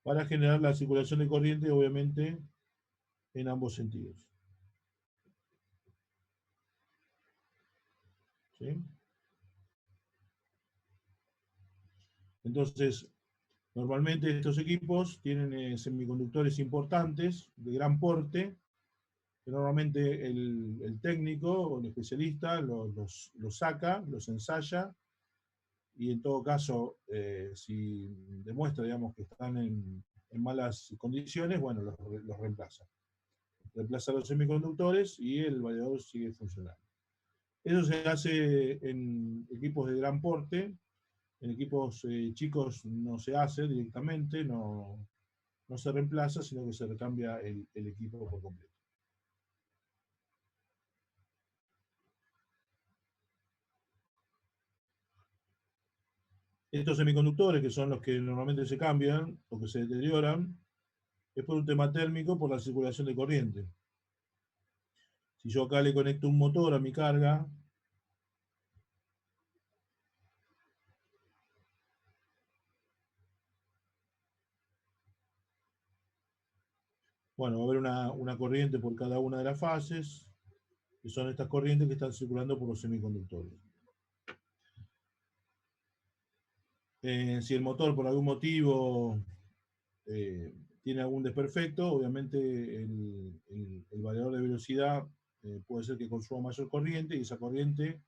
Para generar la circulación de corriente, obviamente, en ambos sentidos. ¿Sí? Entonces, normalmente estos equipos tienen semiconductores importantes, de gran porte, que normalmente el técnico o el especialista los saca, los ensaya, y en todo caso, si demuestra, digamos, que están en malas condiciones, bueno, los reemplaza. Reemplaza los semiconductores y el variador sigue funcionando. Eso se hace en equipos de gran porte. En equipos chicos no se hace directamente, no se reemplaza, sino que se recambia el equipo por completo. Estos semiconductores, que son los que normalmente se cambian o que se deterioran, es por un tema térmico, por la circulación de corriente. Si yo acá le conecto un motor a mi carga, bueno, va a haber una corriente por cada una de las fases, que son estas corrientes que están circulando por los semiconductores. Si el motor por algún motivo tiene algún desperfecto, obviamente el variador de velocidad puede ser que consuma mayor corriente, y esa corriente,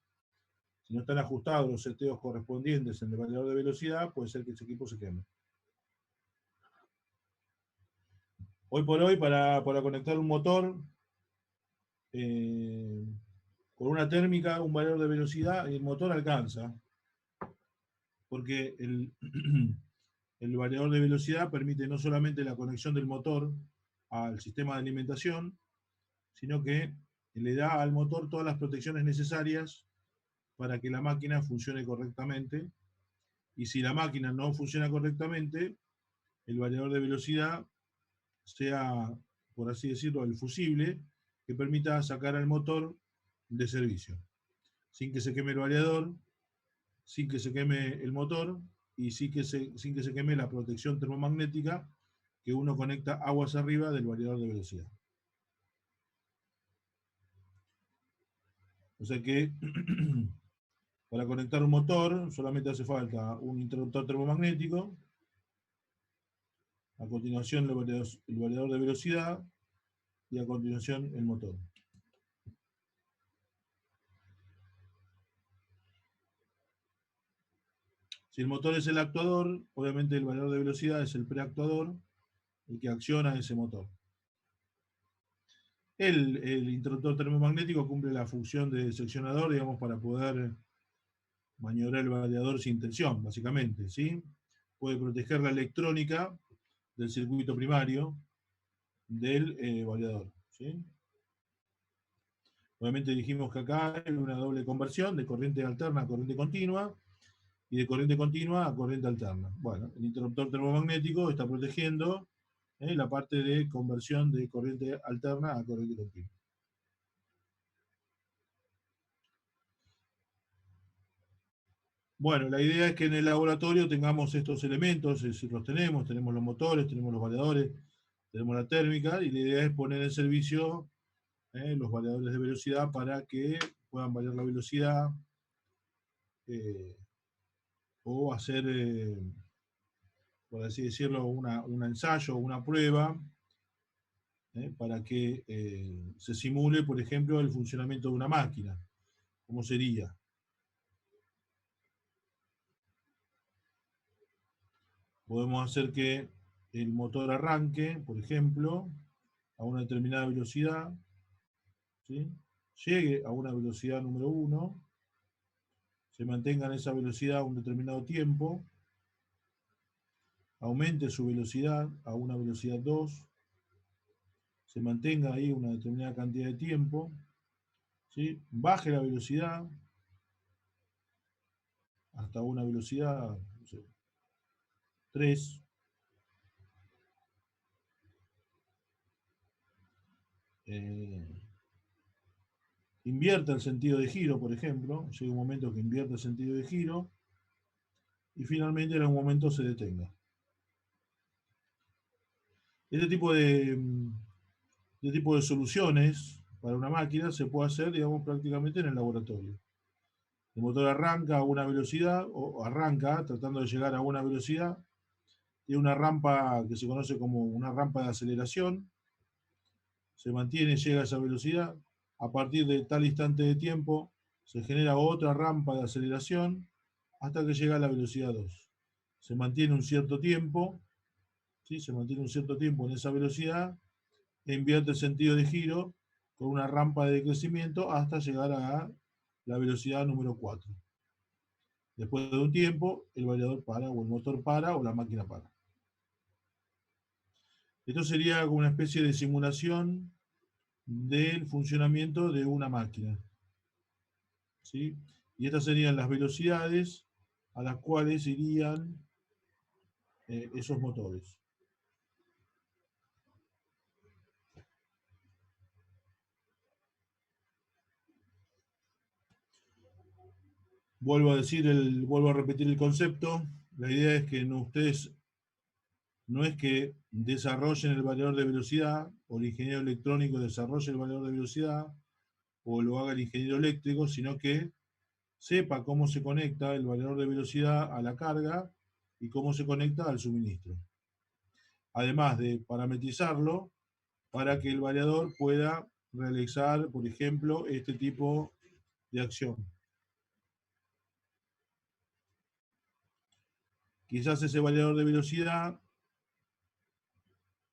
si no están ajustados los seteos correspondientes en el variador de velocidad, puede ser que ese equipo se queme. Hoy por hoy, para conectar un motor con una térmica, un variador de velocidad, el motor alcanza, porque el variador de velocidad permite no solamente la conexión del motor al sistema de alimentación, sino que le da al motor todas las protecciones necesarias para que la máquina funcione correctamente. Y si la máquina no funciona correctamente, el variador de velocidad sea, por así decirlo, el fusible que permita sacar al motor de servicio, sin que se queme el variador, sin que se queme el motor y sin que se queme la protección termomagnética que uno conecta aguas arriba del variador de velocidad. O sea que para conectar un motor solamente hace falta un interruptor termomagnético, a continuación el variador de velocidad y a continuación el motor. Si el motor es el actuador, obviamente el variador de velocidad es el preactuador, el que acciona ese motor. El interruptor termomagnético cumple la función de seccionador, digamos, para poder maniobrar el variador sin tensión, básicamente, ¿sí? Puede proteger la electrónica del circuito primario del variador, ¿sí? Obviamente dijimos que acá hay una doble conversión de corriente alterna a corriente continua, y de corriente continua a corriente alterna. Bueno, el interruptor termomagnético está protegiendo la parte de conversión de corriente alterna a corriente continua. Bueno, la idea es que en el laboratorio tengamos estos elementos, es decir, los tenemos los motores, tenemos los variadores, tenemos la térmica, y la idea es poner en servicio los variadores de velocidad para que puedan variar la velocidad o hacer, por así decirlo, un ensayo o una prueba para que se simule, por ejemplo, el funcionamiento de una máquina. ¿Cómo sería? Podemos hacer que el motor arranque, por ejemplo, a una determinada velocidad, ¿sí? Llegue a una velocidad número 1, se mantenga en esa velocidad un determinado tiempo, aumente su velocidad a una velocidad 2, se mantenga ahí una determinada cantidad de tiempo, ¿sí? Baje la velocidad hasta una velocidad, no sé, 3, invierta el sentido de giro, por ejemplo, llega un momento que invierta el sentido de giro, y finalmente en algún momento se detenga. Este tipo de soluciones para una máquina se puede hacer, digamos, prácticamente en el laboratorio. El motor arranca a una velocidad, o arranca tratando de llegar a una velocidad, tiene una rampa que se conoce como una rampa de aceleración, se mantiene, llega a esa velocidad, a partir de tal instante de tiempo se genera otra rampa de aceleración hasta que llega a la velocidad 2. Se mantiene un cierto tiempo, ¿sí? Se mantiene un cierto tiempo en esa velocidad, e invierte el sentido de giro con una rampa de crecimiento hasta llegar a la velocidad número 4. Después de un tiempo, el variador para, o el motor para, o la máquina para. Esto sería como una especie de simulación del funcionamiento de una máquina, ¿sí? Y estas serían las velocidades a las cuales irían esos motores. Vuelvo a repetir el concepto. La idea es que ustedes no es que desarrollen el variador de velocidad, o el ingeniero electrónico desarrolle el variador de velocidad, o lo haga el ingeniero eléctrico, sino que sepa cómo se conecta el variador de velocidad a la carga y cómo se conecta al suministro. Además de parametrizarlo para que el variador pueda realizar, por ejemplo, este tipo de acción. Quizás ese variador de velocidad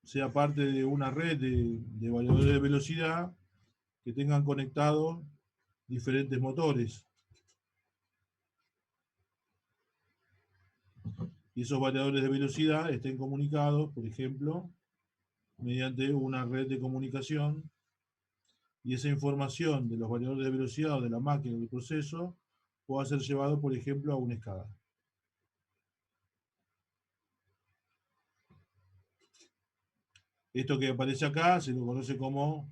sea parte de una red de variadores de velocidad que tengan conectados diferentes motores. Y esos variadores de velocidad estén comunicados, por ejemplo, mediante una red de comunicación, y esa información de los variadores de velocidad o de la máquina o del proceso pueda ser llevado, por ejemplo, a una SCADA. Esto que aparece acá se lo conoce como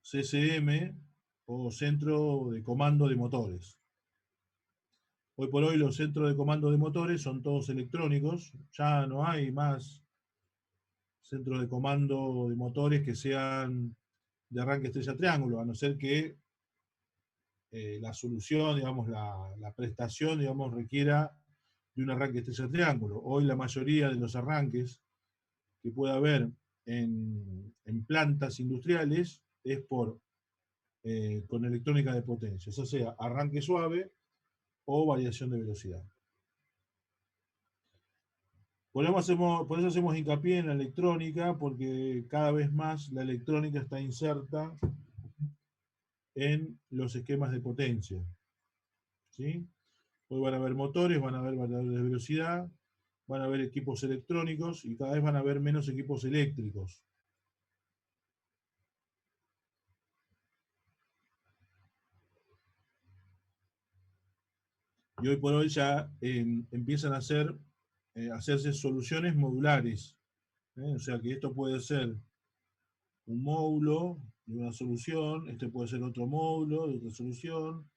CCM, o Centro de Comando de Motores. Hoy por hoy los centros de comando de motores son todos electrónicos, ya no hay más centros de comando de motores que sean de arranque estrella triángulo, a no ser que la solución, digamos, la prestación, digamos, requiera de un arranque estrella triángulo. Hoy la mayoría de los arranques que puede haber en plantas industriales es con electrónica de potencia, o sea, arranque suave o variación de velocidad. Por eso hacemos hincapié en la electrónica, porque cada vez más la electrónica está inserta en los esquemas de potencia, ¿sí? Hoy van a haber motores, van a haber variadores de velocidad, van a haber equipos electrónicos y cada vez van a haber menos equipos eléctricos. Y hoy por hoy ya empiezan a hacerse soluciones modulares. O sea que esto puede ser un módulo de una solución, este puede ser otro módulo de otra solución,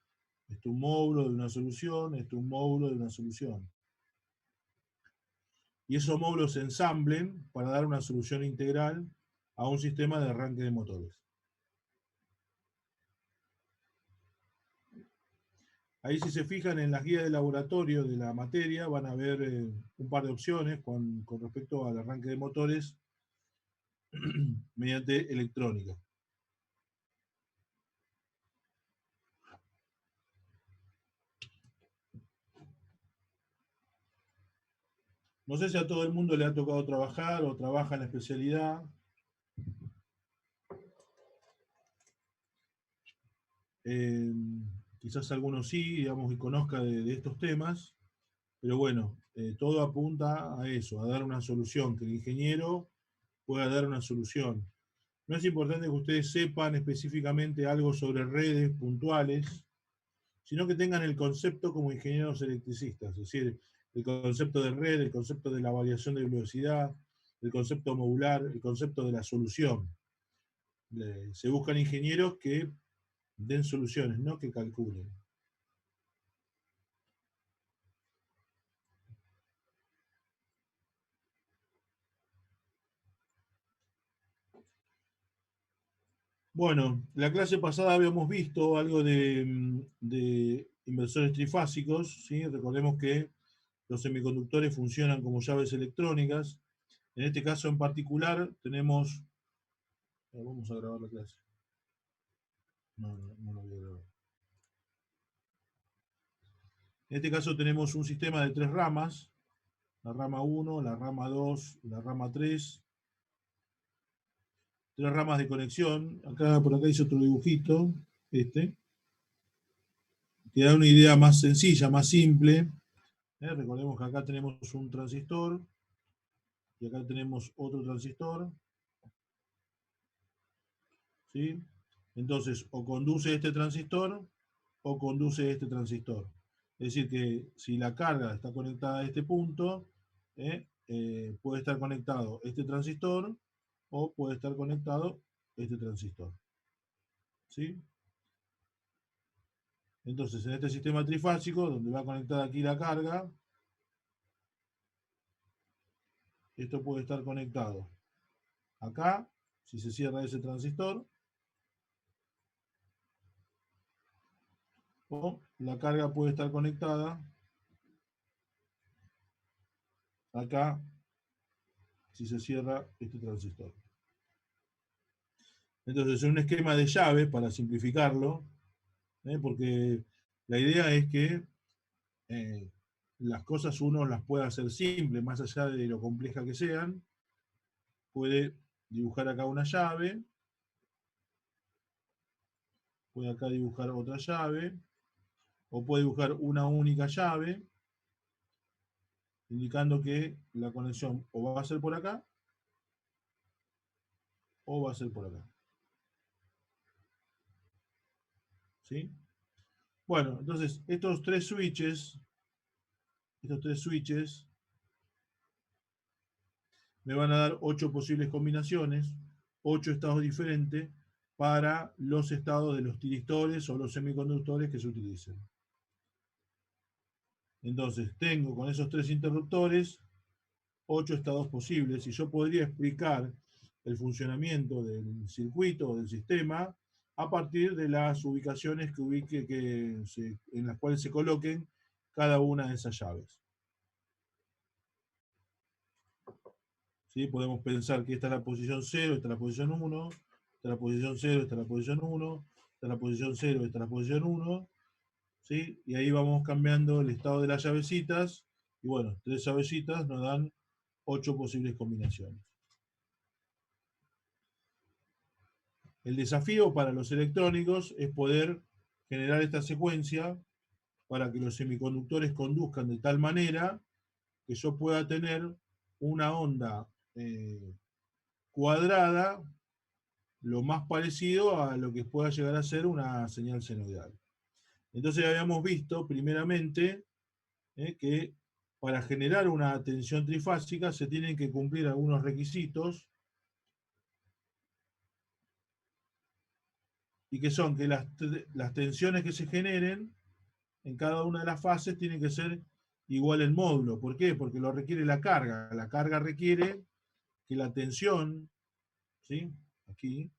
este un módulo de una solución, este un módulo de una solución. Y esos módulos se ensamblen para dar una solución integral a un sistema de arranque de motores. Ahí si se fijan en las guías de laboratorio de la materia, van a ver un par de opciones con respecto al arranque de motores mediante electrónica. No sé si a todo el mundo le ha tocado trabajar o trabaja en la especialidad. Quizás algunos sí, digamos, y conozca de estos temas, pero bueno, todo apunta a eso, a dar una solución, que el ingeniero pueda dar una solución. No es importante que ustedes sepan específicamente algo sobre redes puntuales, sino que tengan el concepto como ingenieros electricistas, es decir, el concepto de red, el concepto de la variación de velocidad, el concepto modular, el concepto de la solución. Se buscan ingenieros que den soluciones, no que calculen. Bueno, la clase pasada habíamos visto algo de inversores trifásicos, ¿sí? Recordemos que los semiconductores funcionan como llaves electrónicas. En este caso en particular tenemos... Vamos a grabar la clase. No lo voy a grabar. En este caso tenemos un sistema de 3 ramas. La rama 1, la rama 2 y la rama 3. 3 ramas de conexión. Por acá hice otro dibujito. Que da una idea más sencilla, más simple. Recordemos que acá tenemos un transistor. Y acá tenemos otro transistor. ¿Sí? Entonces, o conduce este transistor o conduce este transistor. Es decir, que si la carga está conectada a este punto, puede estar conectado este transistor o puede estar conectado este transistor. ¿Sí? Entonces, en este sistema trifásico, donde va conectada aquí la carga, esto puede estar conectado acá, si se cierra ese transistor, o la carga puede estar conectada acá, si se cierra este transistor. Entonces, es un esquema de llave, para simplificarlo, porque la idea es que las cosas uno las pueda hacer simples, más allá de lo compleja que sean. Puede dibujar acá una llave, puede acá dibujar otra llave, o puede dibujar una única llave, indicando que la conexión o va a ser por acá, o va a ser por acá. ¿Sí? Bueno, entonces estos tres switches me van a dar 8 posibles combinaciones, 8 estados diferentes para los estados de los tiristores o los semiconductores que se utilicen. Entonces, tengo con esos 3 interruptores 8 estados posibles y yo podría explicar el funcionamiento del circuito o del sistema a partir de las ubicaciones en las cuales se coloquen cada una de esas llaves. ¿Sí? Podemos pensar que esta es la posición 0, esta es la posición 1, esta es la posición 0, esta es la posición 1, esta es la posición 0, esta es la posición 1, ¿sí? Y ahí vamos cambiando el estado de las llavecitas, y bueno, 3 llavecitas nos dan 8 posibles combinaciones. El desafío para los electrónicos es poder generar esta secuencia para que los semiconductores conduzcan de tal manera que yo pueda tener una onda cuadrada lo más parecido a lo que pueda llegar a ser una señal senoidal. Entonces habíamos visto primeramente que para generar una tensión trifásica se tienen que cumplir algunos requisitos, y que son que las tensiones que se generen en cada una de las fases tienen que ser igual en módulo. ¿Por qué? Porque lo requiere la carga. La carga requiere que la tensión, ¿sí? Aquí,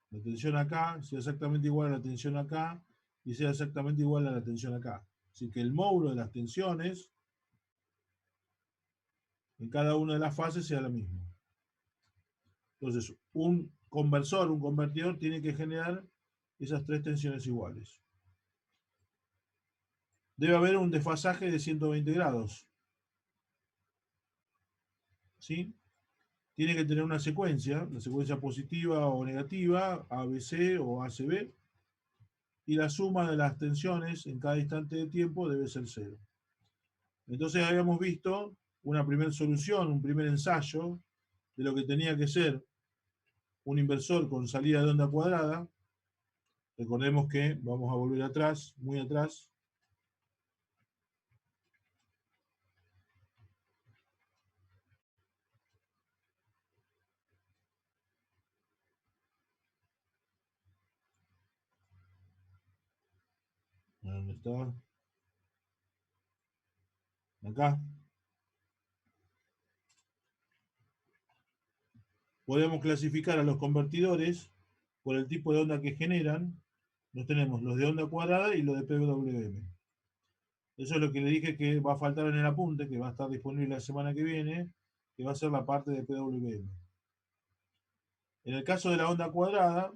la tensión acá, sea exactamente igual a la tensión acá, y sea exactamente igual a la tensión acá. Así que el módulo de las tensiones en cada una de las fases sea lo mismo. Entonces, un conversor, un convertidor, tiene que generar esas tres tensiones iguales. Debe haber un desfasaje de 120 grados. ¿Sí? Tiene que tener una secuencia, la secuencia positiva o negativa, ABC o ACB, y la suma de las tensiones en cada instante de tiempo debe ser 0. Entonces habíamos visto una primera solución, un primer ensayo de lo que tenía que ser un inversor con salida de onda cuadrada. Recordemos que vamos a volver atrás, muy atrás. ¿Dónde está? Acá. Podemos clasificar a los convertidores por el tipo de onda que generan. Nos tenemos los de onda cuadrada y los de PWM. Eso es lo que le dije que va a faltar en el apunte, que va a estar disponible la semana que viene, que va a ser la parte de PWM. En el caso de la onda cuadrada,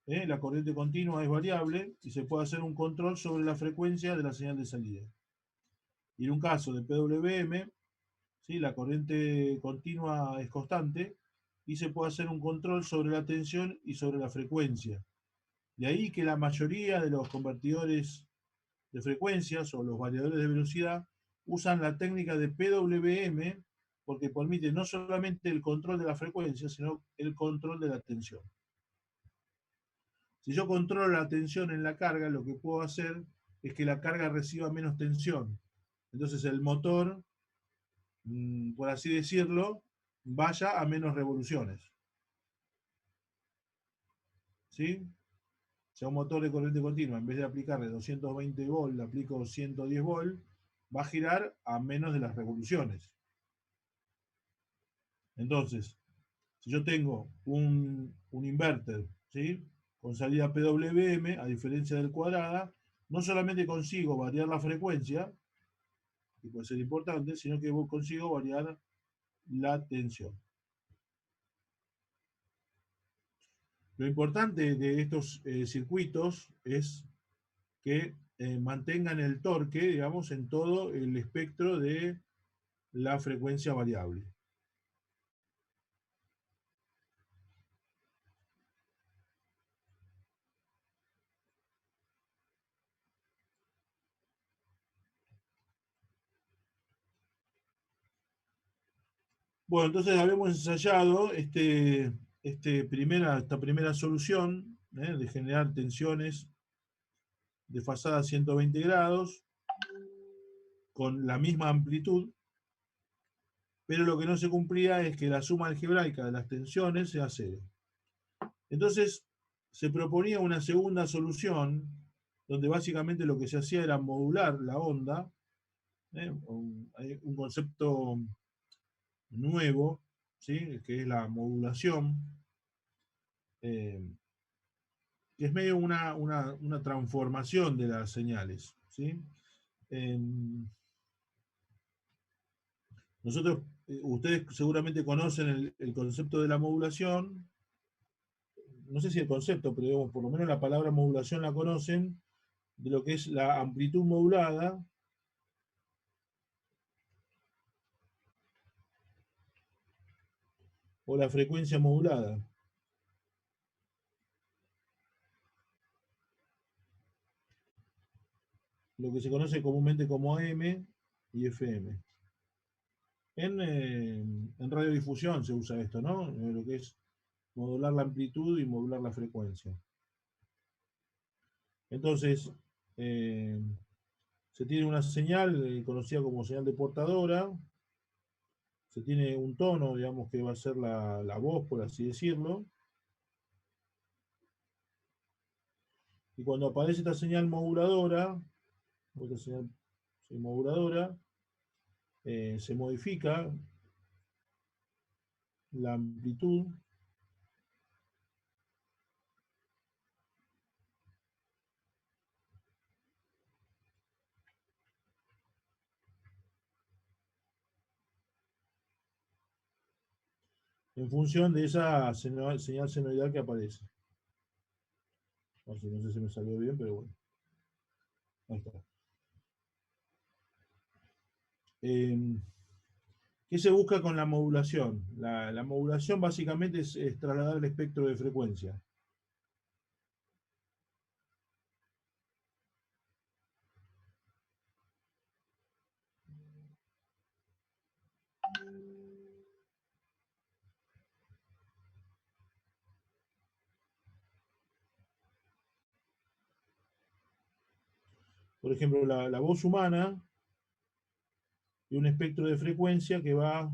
la corriente continua es variable y se puede hacer un control sobre la frecuencia de la señal de salida. Y en un caso de PWM, ¿sí? La corriente continua es constante y se puede hacer un control sobre la tensión y sobre la frecuencia. De ahí que la mayoría de los convertidores de frecuencias o los variadores de velocidad usan la técnica de PWM porque permite no solamente el control de la frecuencia, sino el control de la tensión. Si yo controlo la tensión en la carga, lo que puedo hacer es que la carga reciba menos tensión. Entonces el motor, por así decirlo, vaya a menos revoluciones. ¿Sí? O sea, un motor de corriente continua, en vez de aplicarle 220 volts, le aplico 110 volts, va a girar a menos de las revoluciones. Entonces, si yo tengo un inverter, ¿sí? Con salida PWM, a diferencia del cuadrada, no solamente consigo variar la frecuencia, que puede ser importante, sino que consigo variar la tensión. Lo importante de estos circuitos es que mantengan el torque, digamos, en todo el espectro de la frecuencia variable. Bueno, entonces habíamos ensayado esta primera solución de generar tensiones desfasadas 120 grados con la misma amplitud, pero lo que no se cumplía es que la suma algebraica de las tensiones sea 0. Entonces se proponía una segunda solución donde básicamente lo que se hacía era modular la onda, un concepto nuevo, ¿sí? Que es la modulación, que es medio una transformación de las señales, ¿sí? Ustedes seguramente conocen el concepto de la modulación, no sé si el concepto, pero digamos, por lo menos la palabra modulación la conocen, de lo que es la amplitud modulada, o la frecuencia modulada. Lo que se conoce comúnmente como AM y FM. En radiodifusión se usa esto, ¿no? Lo que es modular la amplitud y modular la frecuencia. Entonces, Se tiene una señal conocida como señal de portadora. Se tiene un tono, digamos, que va a ser la voz, por así decirlo. Y cuando aparece esta señal moduladora, esta señal moduladora, se modifica la amplitud en función de esa señal senoidal que aparece. No sé si me salió bien, pero bueno. Ahí está. ¿Qué se busca con la modulación? La modulación básicamente es trasladar el espectro de frecuencia. Por ejemplo, la voz humana y un espectro de frecuencia que va,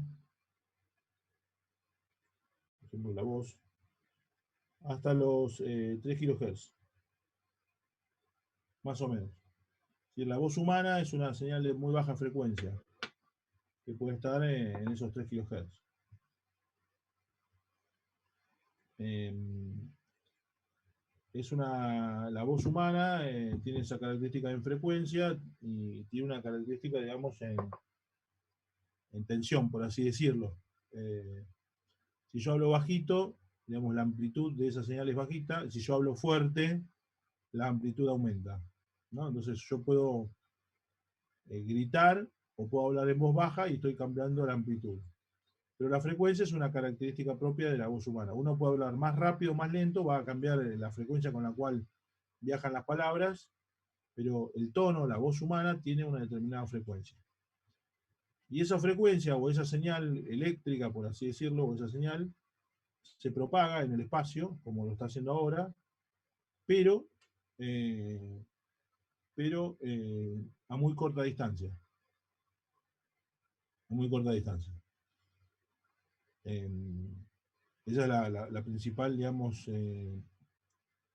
por ejemplo, la voz, hasta los 3 kHz, más o menos. Si la voz humana es una señal de muy baja frecuencia, que puede estar en esos 3 kHz. La voz humana tiene esa característica en frecuencia y tiene una característica, digamos, en tensión, por así decirlo. Si yo hablo bajito, digamos, la amplitud de esa señal es bajita. Si yo hablo fuerte, la amplitud aumenta, ¿no? Entonces yo puedo gritar o puedo hablar en voz baja y estoy cambiando la amplitud. Pero la frecuencia es una característica propia de la voz humana. Uno puede hablar más rápido o más lento, va a cambiar la frecuencia con la cual viajan las palabras, pero el tono, la voz humana, tiene una determinada frecuencia. Y esa frecuencia o esa señal eléctrica, por así decirlo, o esa señal, se propaga en el espacio, como lo está haciendo ahora, pero, a muy corta distancia. A muy corta distancia. Esa es la principal, digamos,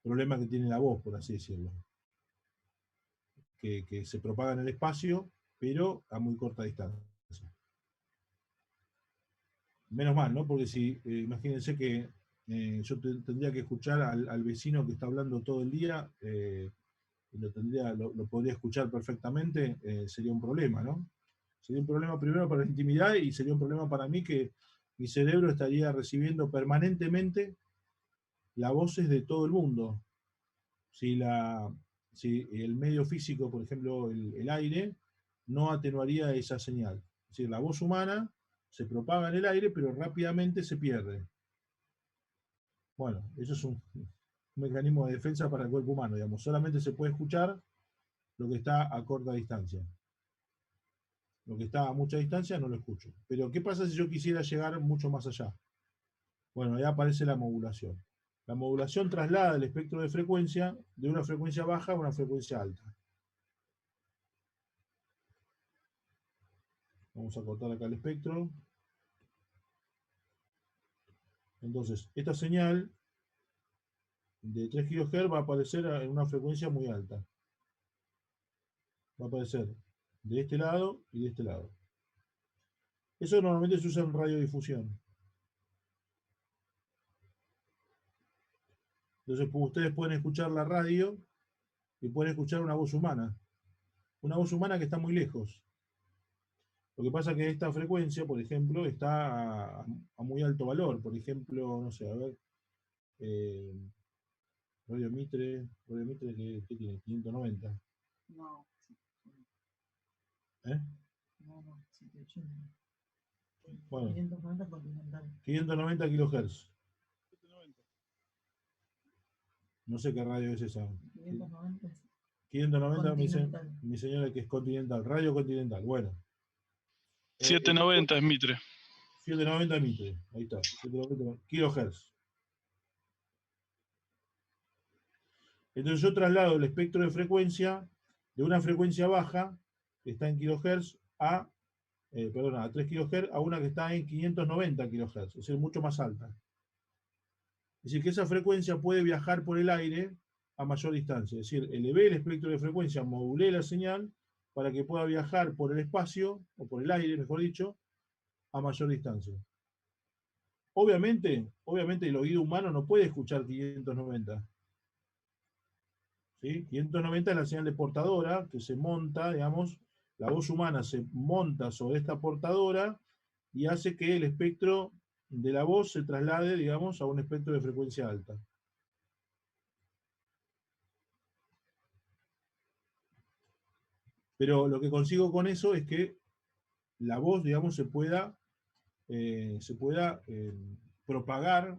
problema que tiene la voz, por así decirlo. Que se propaga en el espacio, pero a muy corta distancia. Menos mal, ¿no? Porque si, imagínense que yo tendría que escuchar al vecino que está hablando todo el día, y lo podría escuchar perfectamente, sería un problema, ¿no? Sería un problema primero para la intimidad y sería un problema para mí que mi cerebro estaría recibiendo permanentemente las voces de todo el mundo. Si el medio físico, por ejemplo, el aire, no atenuaría esa señal. Es decir, la voz humana se propaga en el aire, pero rápidamente se pierde. Bueno, eso es un mecanismo de defensa para el cuerpo humano, digamos. Solamente se puede escuchar lo que está a corta distancia. Lo que está a mucha distancia no lo escucho. Pero, ¿qué pasa si yo quisiera llegar mucho más allá? Bueno, ahí aparece la modulación. La modulación traslada el espectro de frecuencia de una frecuencia baja a una frecuencia alta. Vamos a cortar acá el espectro. Entonces, esta señal de 3 kHz va a aparecer en una frecuencia muy alta. Va a aparecer de este lado y de este lado. Eso normalmente se usa en radiodifusión. Entonces, ustedes pueden escuchar la radio y pueden escuchar una voz humana. Una voz humana que está muy lejos. Lo que pasa es que esta frecuencia, por ejemplo, está a muy alto valor. Por ejemplo, no sé, a ver, Radio Mitre, ¿qué tiene? 590. No. ¿Eh? No, 780. Bueno, 590 continental. 590 kHz. No sé qué radio es esa. 590. 590 mi señora que es continental, radio continental. Bueno. 790 es Mitre. 790 Mitre, ahí está. 790 kHz. Entonces yo traslado el espectro de frecuencia de una frecuencia baja, que está en kilohertz, a 3 kHz, a una que está en 590 kHz, es decir, mucho más alta. Es decir, que esa frecuencia puede viajar por el aire a mayor distancia. Es decir, elevé el espectro de frecuencia, modulé la señal para que pueda viajar por el espacio, o por el aire, mejor dicho, a mayor distancia. Obviamente el oído humano no puede escuchar 590. ¿Sí? 590 es la señal de portadora que se monta, digamos, la voz humana se monta sobre esta portadora y hace que el espectro de la voz se traslade, digamos, a un espectro de frecuencia alta. Pero lo que consigo con eso es que la voz, digamos, se pueda propagar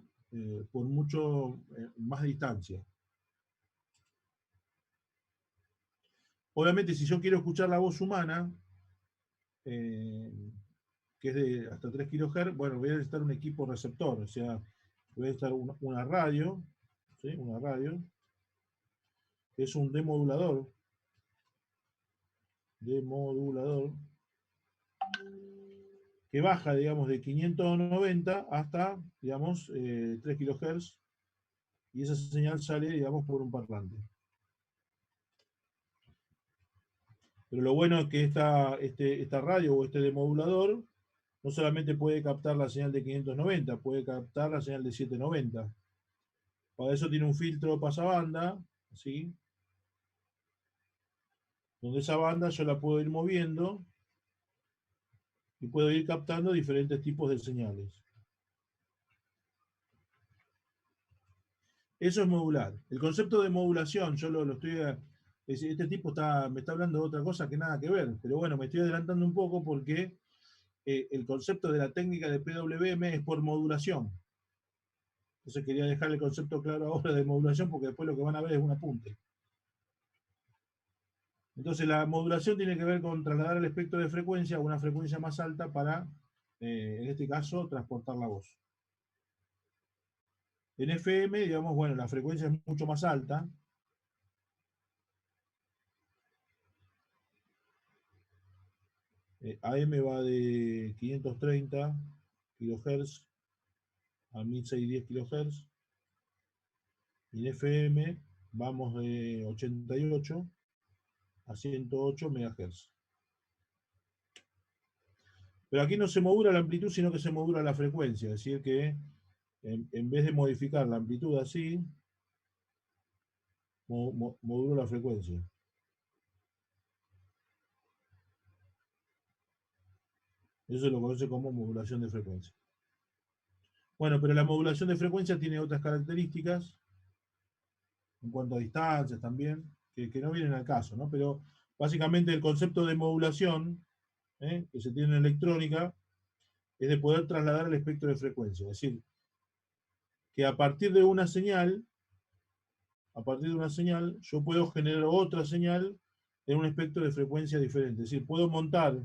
por mucho más distancia. Obviamente, si yo quiero escuchar la voz humana, que es de hasta 3 kHz, bueno, voy a necesitar un equipo receptor, o sea, voy a necesitar una radio, ¿sí? Una radio, que es un demodulador, que baja, digamos, de 590 hasta, digamos, 3 kHz, y esa señal sale, digamos, por un parlante. Pero lo bueno es que esta radio o este demodulador no solamente puede captar la señal de 590, puede captar la señal de 790. Para eso tiene un filtro pasabanda, ¿sí? Donde esa banda yo la puedo ir moviendo y puedo ir captando diferentes tipos de señales. Eso es modular. El concepto de modulación, yo lo estoy... Este tipo me está hablando de otra cosa que nada que ver, pero bueno, me estoy adelantando un poco porque el concepto de la técnica de PWM es por modulación. Entonces quería dejar el concepto claro ahora de modulación porque después lo que van a ver es un apunte. Entonces la modulación tiene que ver con trasladar el espectro de frecuencia a una frecuencia más alta para, en este caso, transportar la voz. En FM, digamos, bueno, la frecuencia es mucho más alta. AM va de 530 kHz a 1610 kHz. Y en FM vamos de 88 a 108 MHz. Pero aquí no se modula la amplitud, sino que se modula la frecuencia. Es decir, que en vez de modificar la amplitud así, modulo la frecuencia. Eso se lo conoce como modulación de frecuencia. Bueno, pero la modulación de frecuencia tiene otras características, en cuanto a distancias también, que no vienen al caso, ¿no? Pero básicamente el concepto de modulación, que se tiene en electrónica, es de poder trasladar el espectro de frecuencia. Es decir, que a partir de una señal, yo puedo generar otra señal en un espectro de frecuencia diferente. Es decir, puedo montar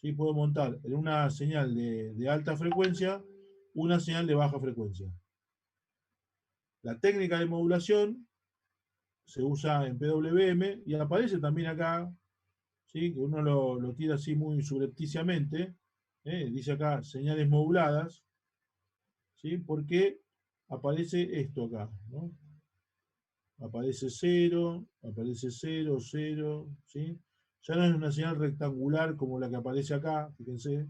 en una señal de alta frecuencia una señal de baja frecuencia. La técnica de modulación se usa en PWM y aparece también acá, ¿sí? Que uno lo tira así muy subrepticiamente, dice acá señales moduladas, ¿sí? Porque aparece esto acá, ¿no? Aparece 0, 0, ¿sí? Ya no es una señal rectangular como la que aparece acá, fíjense.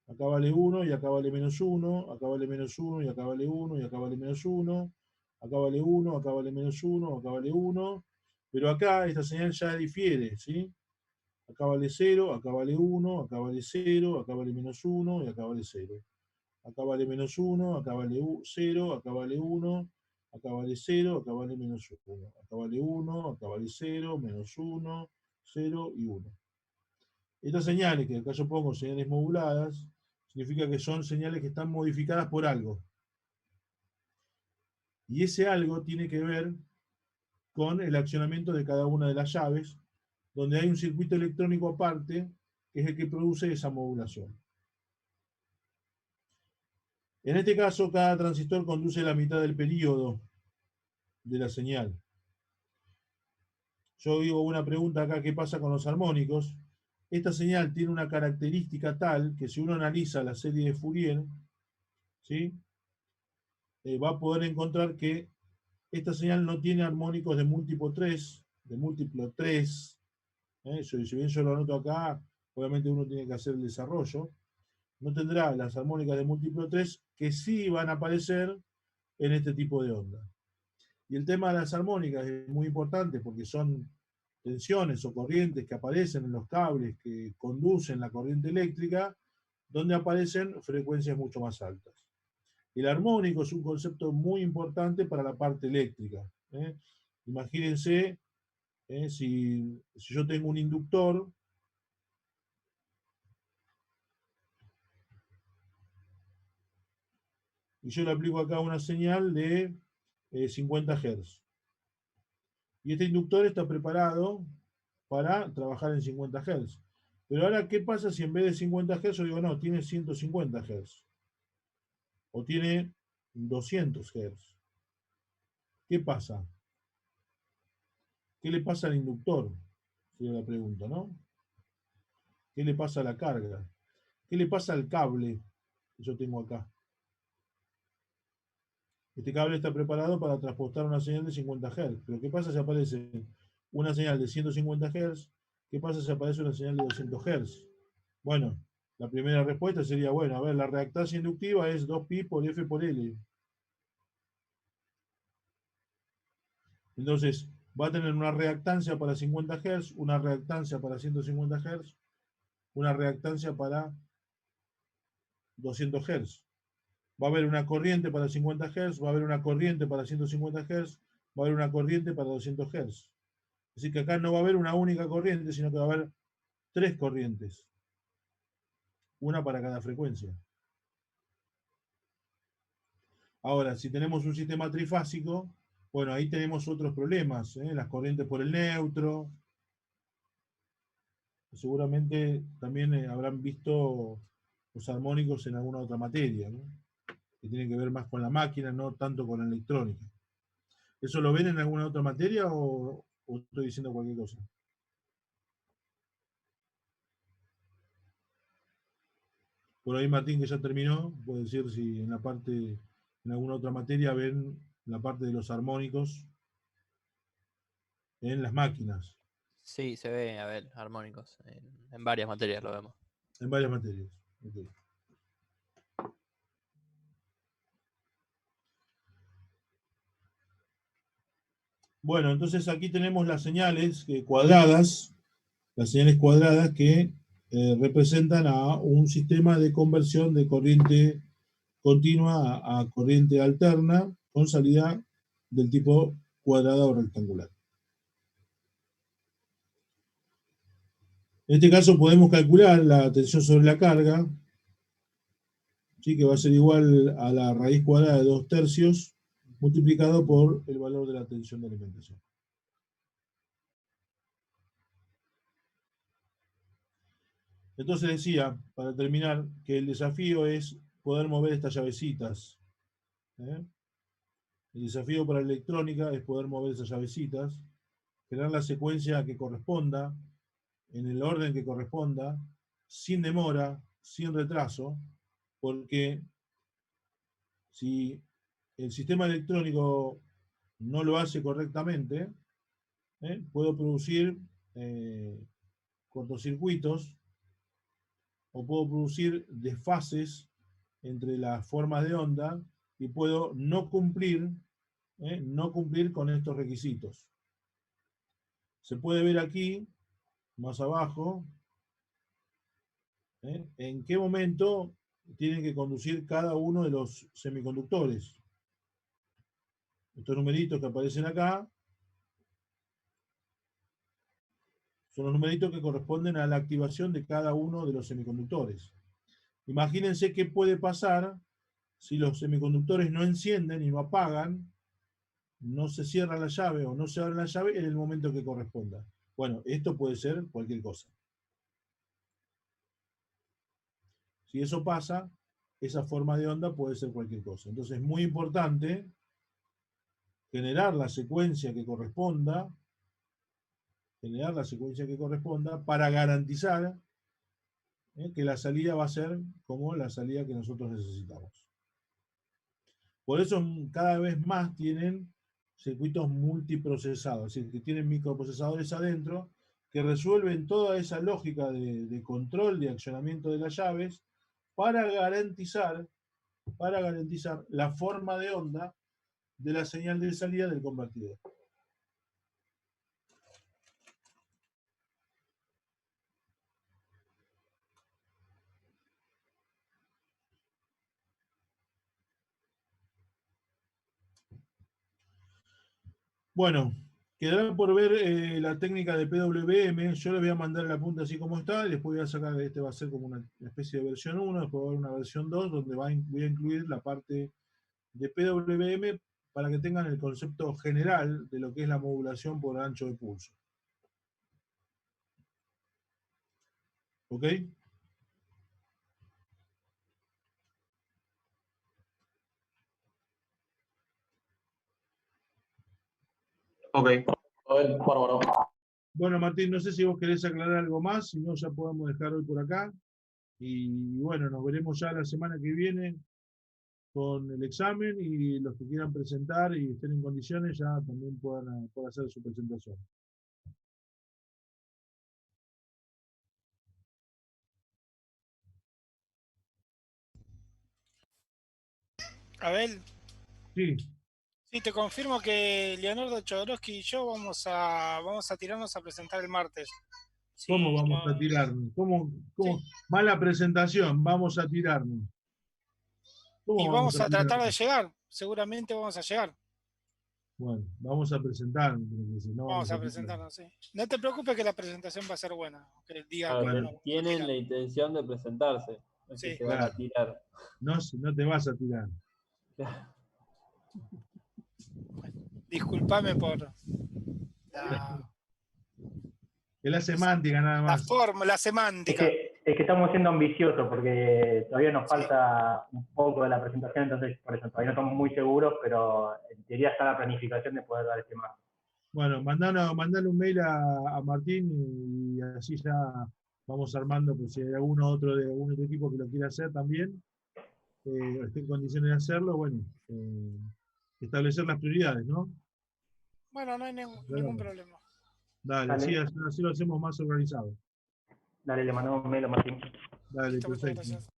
Acá vale 1 y acá vale menos 1, acá vale menos 1 y acá vale 1 y acá vale menos 1, acá vale 1, acá vale menos 1, acá vale 1, pero acá esta señal ya difiere, ¿sí? Acá vale 0, acá vale 1, acá vale 0, acá vale menos 1 y acá vale 0. Acá vale menos 1, acá vale 0, acá vale 1, acá vale 0, acá vale menos 1. Acá vale 1, acá vale 0, menos 1, 0 y 1. Estas señales, que acá yo pongo señales moduladas, significa que son señales que están modificadas por algo. Y ese algo tiene que ver con el accionamiento de cada una de las llaves, donde hay un circuito electrónico aparte, que es el que produce esa modulación. En este caso, cada transistor conduce la mitad del período de la señal. yo digo una pregunta acá, ¿qué pasa con los armónicos? Esta señal tiene una característica tal que si uno analiza la serie de Fourier, ¿sí? Va a poder encontrar que esta señal no tiene armónicos de múltiplo 3, si bien yo lo anoto acá, obviamente uno tiene que hacer el desarrollo, no tendrá las armónicas de múltiplo 3 que sí van a aparecer en este tipo de onda. Y el tema de las armónicas es muy importante porque son tensiones o corrientes que aparecen en los cables que conducen la corriente eléctrica, donde aparecen frecuencias mucho más altas. El armónico es un concepto muy importante para la parte eléctrica. Imagínense si yo tengo un inductor y yo le aplico acá una señal de 50 Hz. Y este inductor está preparado para trabajar en 50 Hz. Pero ahora, ¿qué pasa si en vez de 50 Hz yo digo, no, tiene 150 Hz? O tiene 200 Hz. ¿Qué pasa? ¿Qué le pasa al inductor? Sería la pregunta, ¿no? ¿Qué le pasa a la carga? ¿Qué le pasa al cable que yo tengo acá? Este cable está preparado para transportar una señal de 50 Hz. Pero ¿qué pasa si aparece una señal de 150 Hz? ¿Qué pasa si aparece una señal de 200 Hz? Bueno, la primera respuesta sería, bueno, a ver, la reactancia inductiva es 2pi por F por L. Entonces, va a tener una reactancia para 50 Hz, una reactancia para 150 Hz, una reactancia para 200 Hz. Va a haber una corriente para 50 Hz, va a haber una corriente para 150 Hz, va a haber una corriente para 200 Hz. Así que acá no va a haber una única corriente, sino que va a haber 3 corrientes. Una para cada frecuencia. Ahora, si tenemos un sistema trifásico, bueno, ahí tenemos otros problemas, las corrientes por el neutro. Seguramente también habrán visto los armónicos en alguna otra materia, ¿no? Que tiene que ver más con la máquina, no tanto con la electrónica. ¿Eso lo ven en alguna otra materia o estoy diciendo cualquier cosa? Por ahí Martín, que ya terminó, puede decir si en la parte, en alguna otra materia ven la parte de los armónicos en las máquinas. Sí, se ve, a ver, armónicos. En varias materias lo vemos. En varias materias. Okay. Bueno, entonces aquí tenemos las señales cuadradas que representan a un sistema de conversión de corriente continua a corriente alterna con salida del tipo cuadrada o rectangular. En este caso podemos calcular la tensión sobre la carga, ¿sí? Que va a ser igual a la raíz cuadrada de 2/3 multiplicado por el valor de la tensión de alimentación. Entonces decía, para terminar, que el desafío es poder mover estas llavecitas. El desafío para la electrónica es poder mover esas llavecitas, crear la secuencia que corresponda, en el orden que corresponda, sin demora, sin retraso, porque si el sistema electrónico no lo hace correctamente, puedo producir cortocircuitos o puedo producir desfases entre las formas de onda y puedo no cumplir con estos requisitos. Se puede ver aquí, más abajo, en qué momento tienen que conducir cada uno de los semiconductores. Estos numeritos que aparecen acá son los numeritos que corresponden a la activación de cada uno de los semiconductores. Imagínense qué puede pasar si los semiconductores no encienden y no apagan, no se cierra la llave o no se abre la llave en el momento que corresponda. Bueno, esto puede ser cualquier cosa. Si eso pasa, esa forma de onda puede ser cualquier cosa. Entonces es muy importante generar la secuencia que corresponda generar la secuencia que corresponda para garantizar que la salida va a ser como la salida que nosotros necesitamos. Por eso cada vez más tienen circuitos multiprocesados, es decir, que tienen microprocesadores adentro que resuelven toda esa lógica de control de accionamiento de las llaves para garantizar la forma de onda de la señal de salida del convertidor. Bueno, quedará por ver la técnica de PWM. Yo les voy a mandar la punta así como está, y después voy a sacar, este va a ser como una especie de versión 1, después va a haber una versión 2, donde voy a incluir la parte de PWM para que tengan el concepto general de lo que es la modulación por ancho de pulso. ¿Ok? Ok, a ver, bárbaro. Bueno, Martín, no sé si vos querés aclarar algo más, si no ya podemos dejar hoy por acá. Y bueno, nos veremos ya la semana que viene con el examen, y los que quieran presentar y estén en condiciones ya también puedan hacer su presentación. Abel, Sí, sí, te confirmo que Leonardo Chodorowski y yo vamos a tirarnos a presentar el martes. Sí, ¿cómo vamos no- a tirarnos? ¿Cómo? sí. Mala presentación, vamos a tirarnos. Y ¿Cómo vamos vamos a a tratar de tirarnos? llegar, seguramente vamos a llegar. Bueno, vamos a presentarnos, porque si no Vamos vamos a a tirar. presentarnos, sí. No te preocupes que la presentación va a ser buena, aunque diga que no Claro, nos vamos a tienen tirar. la intención de presentarse, no es que Sí. se van a Claro. tirar. No, no te vas a tirar. Disculpame por la, Es la semántica nada la más. forma, la Es semántica. que estamos siendo ambiciosos porque todavía nos Sí. falta un poco de la presentación, entonces por eso todavía no estamos muy seguros, pero en teoría está la planificación de poder dar este marco. Bueno, mandale un mail a Martín, y así ya vamos armando, pues si hay alguno otro de algún otro equipo que lo quiera hacer también, esté en condiciones de hacerlo, bueno, establecer las prioridades, ¿no? Bueno, no hay ningún problema. Dale, Dale. así lo hacemos más organizado. Dale, le mandamos un mail a Martín. Dale, Listo, muchas perfecto. gracias.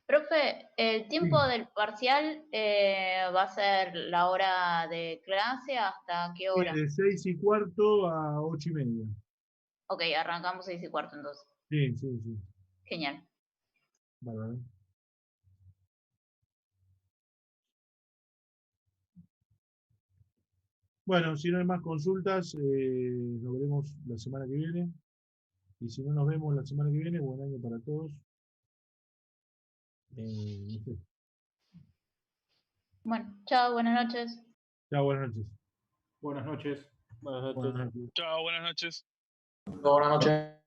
Profe, el tiempo Sí. del parcial va a ser la hora de clase, ¿hasta qué hora? De 6:15 a 8:30. Ok, arrancamos 6:15 entonces. Sí, sí, sí. Genial. Bárbaro. Bueno, si no hay más consultas, nos veremos la semana que viene. Y si no nos vemos la semana que viene, buen año para todos. No sé. Bueno, chao, buenas noches. Chao, buenas noches. Buenas noches. Buenas noches. Chao, buenas noches. Buenas noches.